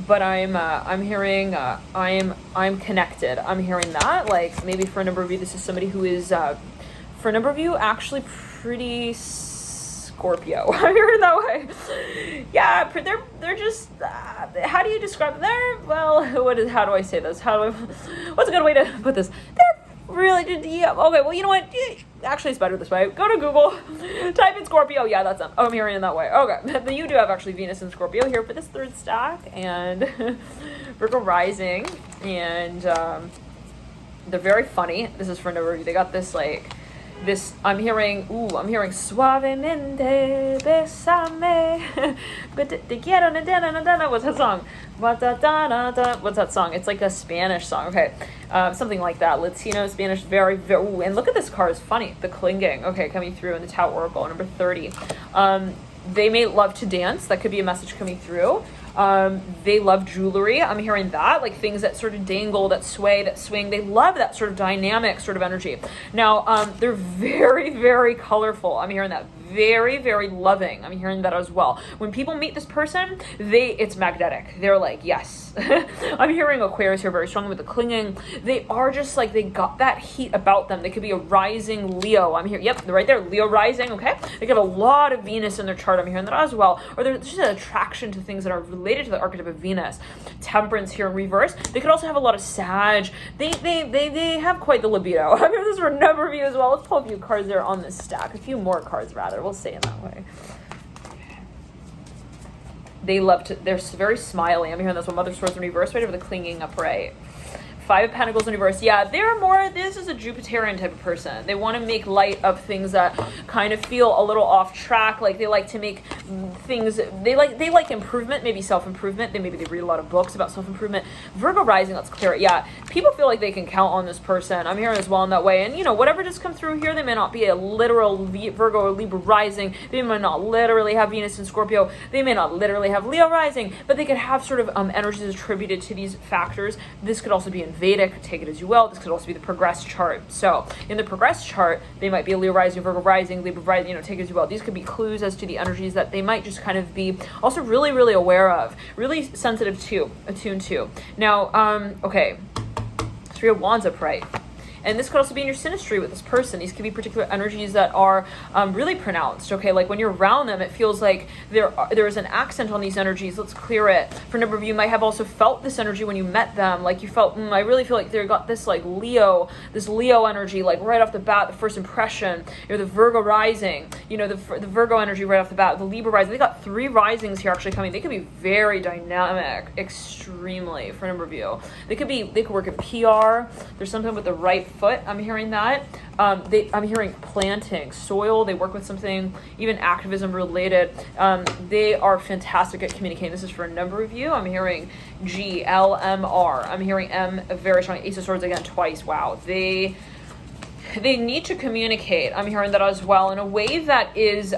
But I'm hearing I'm connected. I'm hearing that, like, maybe for a number of you, this is somebody who is for a number of you actually pretty Scorpio. I'm hearing that way. Yeah, they're just how do you describe them? They're, well, how do I say this? What's a good way to put this? They're really, yeah, okay, well, you know what? Actually, it's better this way. Go to Google, type in Scorpio. Yeah, that's them. Oh, I'm hearing it that way. Okay, but you do have actually Venus and Scorpio here for this third stack, and Virgo rising, and they're very funny. This is for a number of you. They got this, like, this, I'm hearing suavemente besame. Te quiero, what's that song? What's that song? It's like a Spanish song. Okay, something like that. Latino, Spanish, very, very. Ooh, and look at this card. It's funny. The clinging. Okay, coming through in the Tao Oracle, number 30. They may love to dance. That could be a message coming through. They love jewelry. I'm hearing that, like things that sort of dangle, that sway, that swing. They love that sort of dynamic sort of energy. Now, they're very, very colorful. I'm hearing that. Very, very loving. I'm hearing that as well. When people meet this person, it's magnetic. They're like, yes. I'm hearing Aquarius here very strongly with the clinging. They are just like, they got that heat about them. They could be a rising Leo. I'm here. Yep, they're right there. Leo rising. Okay. They could have a lot of Venus in their chart. I'm hearing that as well. Or there's just an attraction to things that are related to the archetype of Venus. Temperance here in reverse. They could also have a lot of Sag. They have quite the libido. I'm hearing this for a number of you as well. Let's pull a few cards there on this stack. A few more cards rather. We'll say it that way. They love to, they're very smiley. I'm hearing this one. Mother Swords in reverse, right over the clinging upright. Five of Pentacles in reverse. Yeah, they're more, this is a Jupiterian type of person. They want to make light of things that kind of feel a little off track. Like they like to make things, they like improvement, maybe self-improvement. Maybe they read a lot of books about self-improvement. Virgo rising, let's clear it. Yeah, people feel like they can count on this person. I'm hearing as well in that way. And you know, whatever just come through here, they may not be a literal Virgo or Libra rising. They may not literally have Venus and Scorpio. They may not literally have Leo rising, but they could have sort of energies attributed to these factors. This could also be in Vedic, take it as you will. This could also be the progressed chart. So in the progressed chart, they might be a Leo rising, Virgo rising, Libra rising, you know, take it as you will. These could be clues as to the energies that they might just kind of be also really, really aware of, really sensitive to, attuned to. Now, okay, Three of Wands upright. And this could also be in your synastry with this person. These could be particular energies that are really pronounced, okay? Like when you're around them, it feels like there is an accent on these energies. Let's clear it. For a number of you, might have also felt this energy when you met them. Like you felt, I really feel like they got this like this Leo energy, like right off the bat, the first impression. You know, the Virgo rising, you know, the Virgo energy right off the bat, the Libra rising. They got 3 risings here actually coming. They could be very dynamic, extremely, for a number of you. They could work in PR. There's something with the right foot. I'm hearing that. I'm hearing planting, soil. They work with something, even activism related. They are fantastic at communicating. This is for a number of you. I'm hearing G, L, M, R. I'm hearing M, a very strong. Ace of Swords again twice. Wow. They need to communicate. I'm hearing that as well in a way that is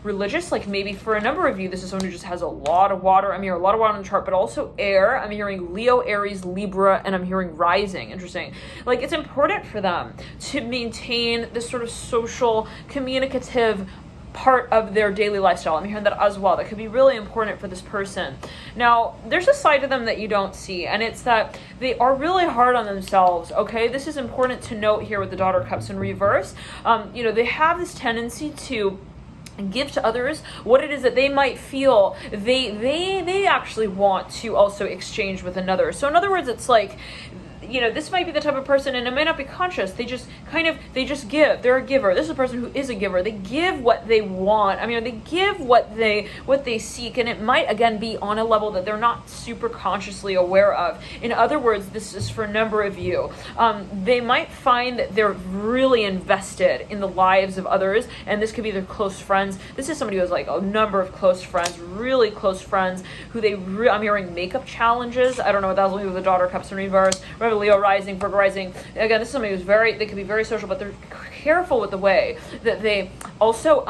religious. Like maybe for a number of you, this is someone who just has a lot of water. I'm hearing a lot of water on the chart, but also air. I'm hearing Leo, Aries, Libra, and I'm hearing rising. Interesting. Like it's important for them to maintain this sort of social, communicative part of their daily lifestyle. I'm hearing that as well. That could be really important for this person. Now, there's a side of them that you don't see, and it's that they are really hard on themselves, okay? This is important to note here with the Daughter of Cups in reverse. They have this tendency to give to others what it is that they might feel they actually want to also exchange with another. So in other words, it's like, this might be the type of person, and it may not be conscious. They just give. They're a giver. This is a person who is a giver. They give what they want. They give what they seek, and it might again be on a level that they're not super consciously aware of. In other words, this is for a number of you. They might find that they're really invested in the lives of others, and this could be their close friends. This is somebody who has like a number of close friends, really close friends, who I'm hearing makeup challenges. I don't know what that was with the Daughter of Cups in reverse. Leo rising, Virgo rising. Again, this is somebody who's they can be very social, but they're careful with the way that they also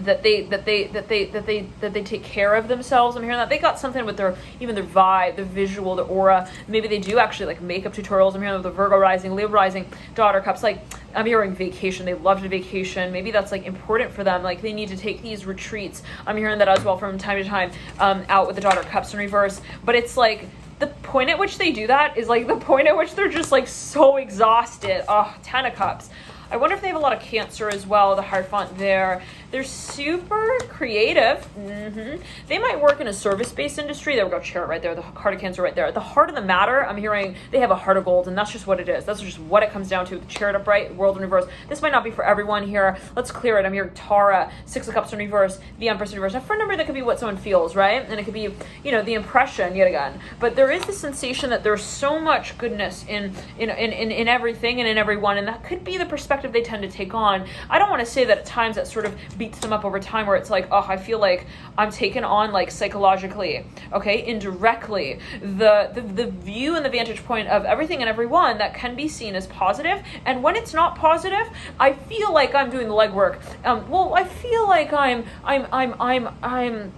that they take care of themselves. I'm hearing that they got something with their vibe, their visual, their aura. Maybe they do actually like makeup tutorials. I'm hearing the Virgo rising, Leo rising, Daughter Cups. Like I'm hearing vacation. They love to vacation. Maybe that's like important for them. Like they need to take these retreats. I'm hearing that as well from time to time out with the Daughter Cups in reverse. But it's like the point at which they do that is like the point at which they're just like so exhausted. Oh, 10 of Cups. I wonder if they have a lot of Cancer as well, the Hierophant there. They're super creative. They might work in a service-based industry. There we go, Chariot right there, the card of Cancer right there. At the heart of the matter, I'm hearing they have a heart of gold, and that's just what it is. That's just what it comes down to. The Chariot upright, World in reverse. This might not be for everyone here. Let's clear it. I'm hearing Tara, Six of Cups in reverse, the Empress in reverse. Now, for a number, that could be what someone feels, right? And it could be, the impression, yet again. But there is the sensation that there's so much goodness in everything and in everyone, and that could be the perspective they tend to take on. I don't want to say that at times that sort of beats them up over time, where it's like, oh, I feel like I'm taken on like psychologically, okay, indirectly, the view and the vantage point of everything and everyone that can be seen as positive. And when it's not positive, I feel like I'm doing the legwork. I feel like I'm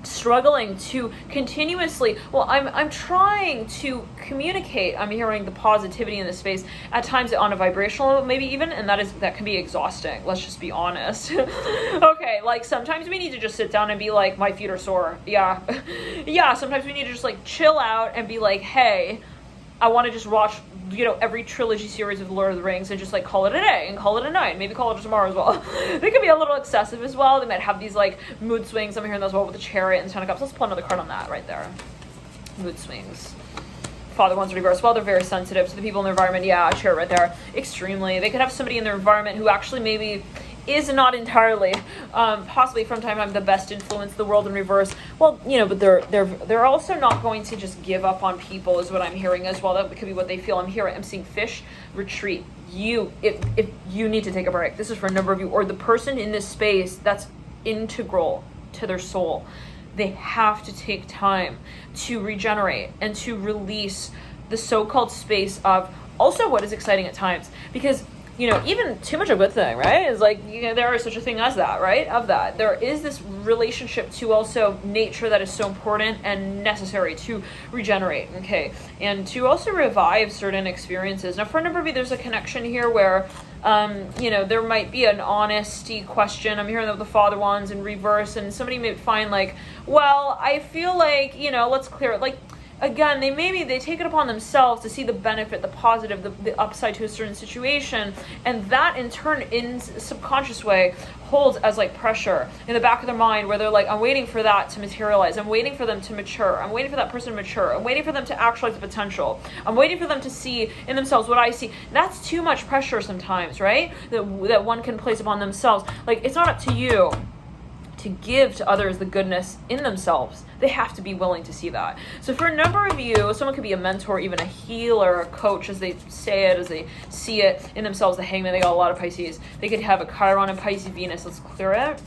struggling to continuously, I'm trying to communicate. I'm hearing the positivity in this space at times on a vibrational level, maybe even, and that can be exhausting. Let's just be honest. Okay, like sometimes we need to just sit down and be like, my feet are sore. Yeah. Sometimes we need to just like chill out and be like, hey, I want to just watch every trilogy series of Lord of the Rings and just like call it a day and call it a night, maybe call it tomorrow as well. They can be a little excessive as well. They might have these like mood swings. I'm hearing those as well with the Chariot and Ten of Cups. Let's pull another card on that right there. Mood swings. Father one's reverse. Well, they're very sensitive to the people in their environment. Yeah, Chariot right there. Extremely. They could have somebody in their environment who actually maybe is not entirely, possibly from time to time, the best influence, the world in reverse. Well, but they're also not going to just give up on people, is what I'm hearing as well. That could be what they feel. I'm seeing fish retreat. If you need to take a break, this is for a number of you, or the person in this space that's integral to their soul. They have to take time to regenerate and to release the so-called space of also what is exciting at times, because even too much a good thing, right? Is like, there is such a thing as that, right? Of that. There is this relationship to also nature that is so important and necessary to regenerate, okay? And to also revive certain experiences. Now, for a number of you, there's a connection here where, there might be an honesty question. I'm hearing the Father ones in reverse, and somebody may find like, well, I feel like, let's clear it. Like, again, they take it upon themselves to see the benefit, the positive, the upside to a certain situation, and that in turn, in subconscious way, holds as like pressure in the back of their mind, where they're like, I'm waiting for that to materialize. I'm waiting for them to mature. I'm waiting for that person to mature. I'm waiting for them to actualize the potential. I'm waiting for them to see in themselves what I see. That's too much pressure sometimes, right? That one can place upon themselves. Like, it's not up to you to give to others the goodness in themselves, they have to be willing to see that. So for a number of you, someone could be a mentor, even a healer, a coach, as they say it, as they see it in themselves. The Hangman, they got a lot of Pisces. They could have a Chiron and Pisces Venus. Let's clear it.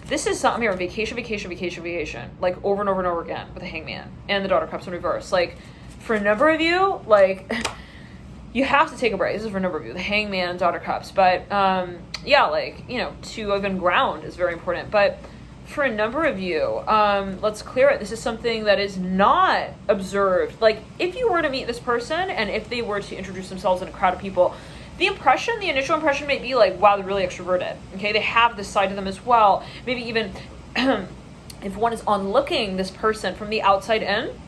This is something here, vacation, like over and over and over again with the Hangman and the Daughter of Cups in reverse. Like for a number of you, like you have to take a break. This is for a number of you, the Hangman and Daughter of Cups. But yeah, like, you know, to even ground is very important. But for a number of you, let's clear it. This is something that is not observed. Like if you were to meet this person and if they were to introduce themselves in a crowd of people, the initial impression may be like, wow, they're really extroverted. Okay, they have this side to them as well. Maybe even if one is onlooking this person from the outside in,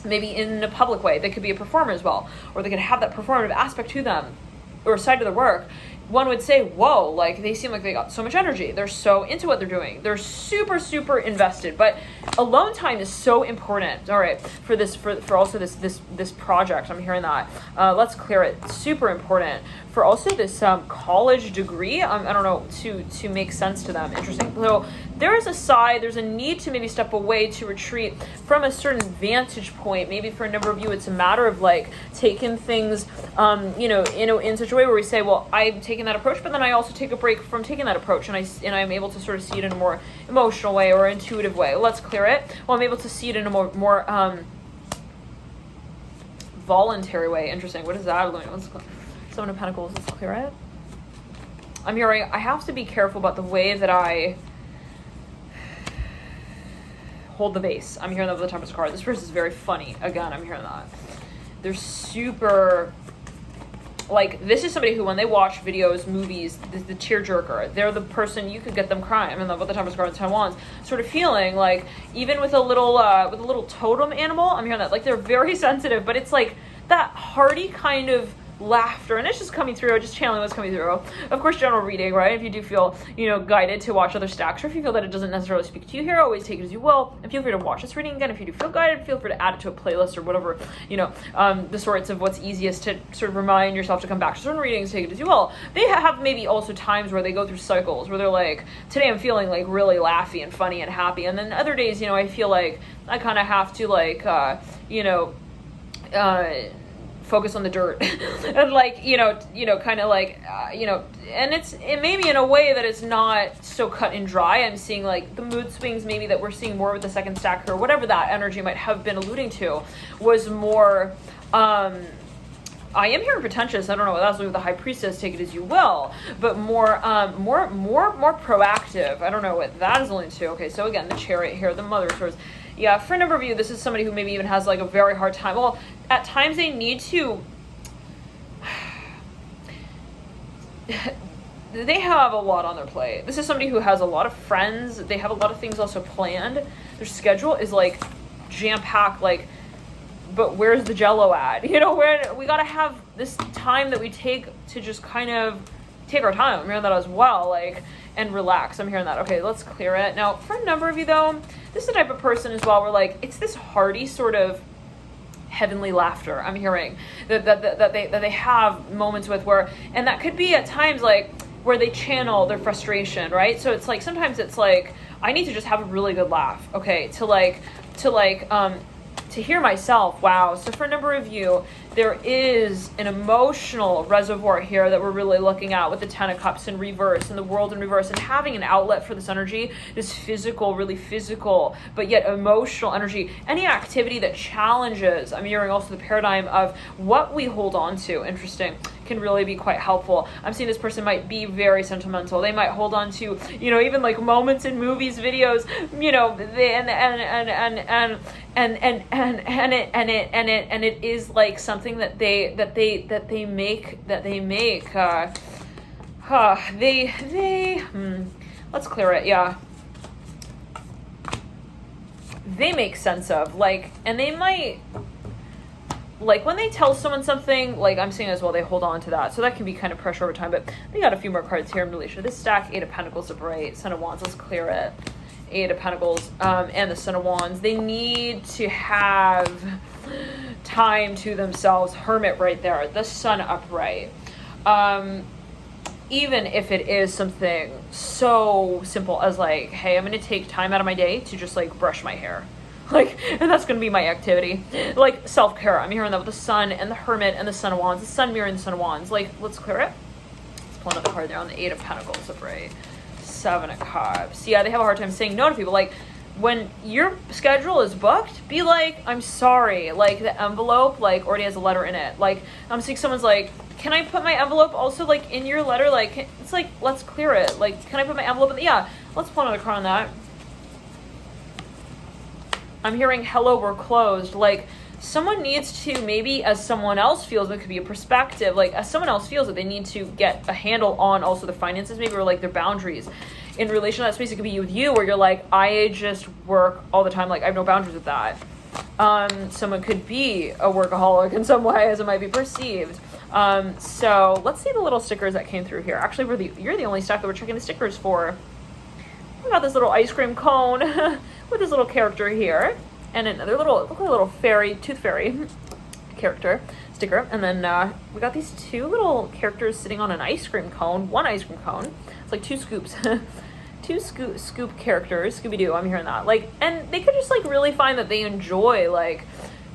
maybe in a public way, they could be a performer as well, or they could have that performative aspect to them or side of their work. One would say, whoa, like they seem like they got so much energy. They're so into what they're doing. They're super, super invested. But alone time is so important. All right, for also this project, I'm hearing that. Let's clear it. Super important for also this college degree. I don't know, to make sense to them. Interesting. So there's a need to maybe step away, to retreat from a certain vantage point. Maybe for a number of you, it's a matter of like taking things, in such a way where we say, well, I'm taking that approach, but then I also take a break from taking that approach, and I'm able to sort of see it in a more emotional way or intuitive way. Let's clear it. Well, I'm able to see it in a more voluntary way. Interesting. What is that? Seven of Pentacles. Let's clear it. I'm hearing I have to be careful about the way that I hold the vase. I'm hearing that with the Tempest card. This person is very funny. Again, I'm hearing that. They're super, like, this is somebody who, when they watch videos, movies, the tearjerker, they're the person, you could get them crying. I mean, with the Tempest card and 10 Wands, sort of feeling like, even with a little totem animal, I'm hearing that, like, they're very sensitive, but it's like that hearty kind of laughter, and it's just coming through, just channeling what's coming through. Of course, general reading, right? If you do feel, guided to watch other stacks, or if you feel that it doesn't necessarily speak to you here, always take it as you will, and feel free to watch this reading again. If you do feel guided, feel free to add it to a playlist or whatever, the sorts of what's easiest to sort of remind yourself to come back to certain readings, take it as you will. They have maybe also times where they go through cycles where they're like, today I'm feeling like really laughy and funny and happy, and then other days, I feel like I kind of have to like, focus on the dirt and like, kind of like, and it may be in a way that it's not so cut and dry. I'm seeing like the mood swings maybe that we're seeing more with the second stack, or whatever that energy might have been alluding to, was more, I am hearing pretentious. I don't know what that's with the High Priestess, take it as you will, but more proactive. I don't know what that is alluding to. Okay, so again, the Chariot here, the Mother of Swords. Yeah, for a number of you, this is somebody who maybe even has like a very hard time. Well, at times they need to, they have a lot on their plate. This is somebody who has a lot of friends. They have a lot of things also planned. Their schedule is like jam-packed, like, but where's the Jello at? Where we got to have this time that we take to just kind of take our time. I'm hearing that as well, like, and relax. I'm hearing that. Okay, let's clear it. Now, for a number of you though, this is the type of person as well where like, it's this hearty sort of heavenly laughter. I'm hearing that they have moments with where, and that could be at times like where they channel their frustration, right? So it's like, sometimes it's like, I need to just have a really good laugh. Okay. To hear myself. Wow. So for a number of you, there is an emotional reservoir here that we're really looking at with the Ten of Cups in reverse and the World in reverse, and having an outlet for this energy, this physical, really physical, but yet emotional energy. Any activity that challenges, I'm hearing also the paradigm of what we hold on to, interesting, can really be quite helpful. I'm seeing this person might be very sentimental. They might hold on to, even like moments in movies, videos, and it is like something that they make. Let's clear it. Yeah. They make sense of, like, and they might, like, when they tell someone something, like, I'm seeing as well, they hold on to that. So that can be kind of pressure over time, but they got a few more cards here in relation to this stack. Eight of Pentacles, upright, Son of Wands, let's clear it. Eight of Pentacles, and the Son of Wands. They need to have time to themselves. Hermit right there. The Sun upright. even if it is something so simple as like, hey, I'm going to take time out of my day to just like brush my hair. Like, and that's going to be my activity. Like, self-care. I'm hearing that with the Sun and the Hermit and the Son of Wands. The Sun mirroring the Son of Wands. Like, let's clear it. Let's pull another card there on the Eight of Pentacles. Upright. Seven of Cups. Yeah, they have a hard time saying no to people. Like, when your schedule is booked, be like, I'm sorry. Like, the envelope, like, already has a letter in it. Like, I'm seeing someone's like, can I put my envelope also, like, in your letter? Like, it's like, let's clear it. Like, can I put my envelope in the... Yeah, let's pull another card on that. I'm hearing, hello, we're closed. Like, someone needs to, maybe as someone else feels, it could be a perspective, like, as someone else feels that they need to get a handle on also their finances, maybe, or, like, their boundaries. In relation to that space, it could be you with you, where you're like, I just work all the time. Like, I have no boundaries with that. Someone could be a workaholic in some way, as it might be perceived. So let's see the little stickers that came through here. Actually, you're the only stack that we're checking the stickers for. We got this little ice cream cone with this little character here, and another little fairy, tooth fairy character sticker. And then we got these two little characters sitting on an ice cream cone, one ice cream cone. It's like two scoops. Two scoop characters, Scooby-Doo, I'm hearing that. Like, and they could just like really find that they enjoy like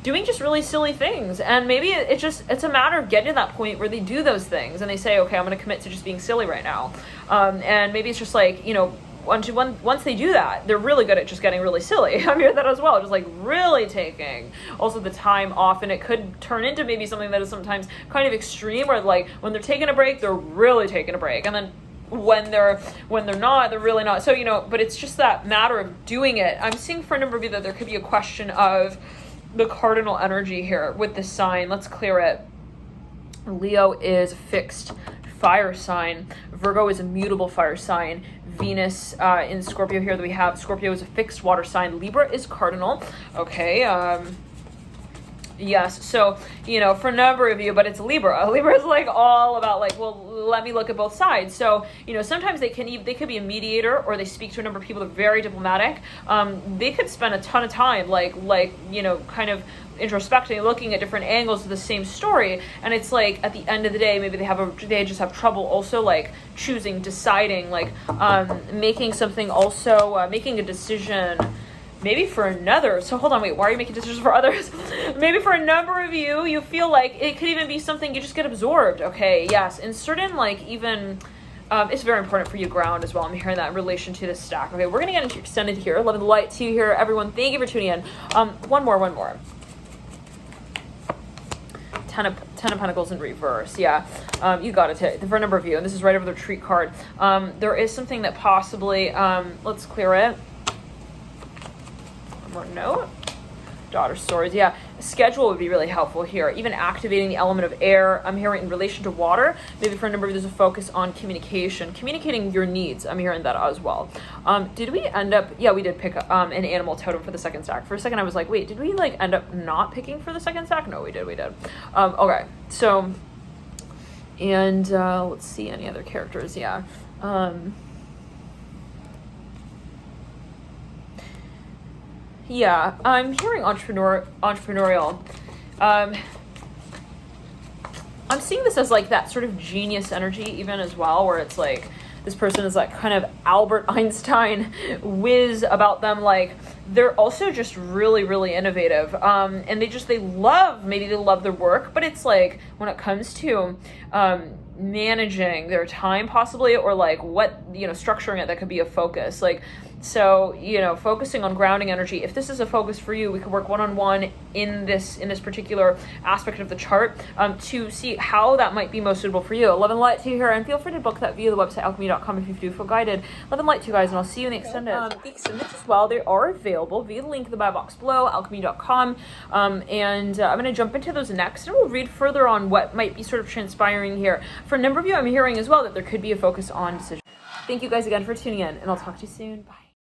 doing just really silly things. And maybe it's a matter of getting to that point where they do those things and they say, okay, I'm going to commit to just being silly right now. And maybe it's just like, you know, once they do that, they're really good at just getting really silly. I'm hearing that as well, just like really taking also the time off, and it could turn into maybe something that is sometimes kind of extreme, where like when they're taking a break, they're really taking a break, and then when they're not, they're really not. So, you know, but it's just that matter of doing it. I'm seeing for a number of you that there could be a question of the cardinal energy here with this sign. Let's clear it. Leo is a fixed fire sign. Virgo is a mutable fire sign. Venus in Scorpio here that we have. Scorpio is a fixed water sign. Libra is cardinal. Okay. Yes, so, you know, for a number of you, but it's Libra. Libra is like all about like, well, let me look at both sides. So, you know, sometimes they could be a mediator, or they speak to a number of people that are very diplomatic. They could spend a ton of time like, you know, kind of introspecting, looking at different angles of the same story. And it's like, at the end of the day, maybe they just have trouble also like choosing, deciding, like, making something also, making a decision maybe for another. So hold on, wait, why are you making decisions for others? Maybe for a number of you, you feel like it could even be something you just get absorbed. Okay, yes, in certain like even, it's very important for you ground as well. I'm hearing that in relation to this stack. Okay, we're gonna get into extended here. Loving the light to you here, everyone. Thank you for tuning in. One more. Ten of Pentacles in reverse. Yeah, you got it for a number of you, and this is right over the retreat card. There is something that possibly, let's clear it. More note. Daughter Swords. Yeah, schedule would be really helpful here. Even activating the element of air. I'm hearing in relation to water. Maybe for a number of you, there's a focus on communicating your needs. I'm hearing that as well. Did we end up? Yeah, we did pick up an animal totem for the second stack. For a second, I was like, wait, did we like end up not picking for the second stack? No, we did. Okay, so and let's see any other characters. Yeah. Yeah, I'm hearing entrepreneurial. I'm seeing this as like that sort of genius energy even as well, where it's like this person is like kind of Albert Einstein whiz about them. Like they're also just really, really innovative. And they love their work, but it's like when it comes to managing their time possibly, or like what, you know, structuring it, that could be a focus. Like, so, you know, focusing on grounding energy. If this is a focus for you, we could work one-on-one in this particular aspect of the chart to see how that might be most suitable for you. Love and light to you here, and feel free to book that via the website alchemy.com if you do feel guided. Love and light to you guys, and I'll see you in the extended. The extended as well, they are available via the link in the bio box below, alchemy.com. And I'm going to jump into those next, and we'll read further on what might be sort of transpiring here. For a number of you, I'm hearing as well that there could be a focus on decision. Thank you guys again for tuning in, and I'll talk to you soon. Bye.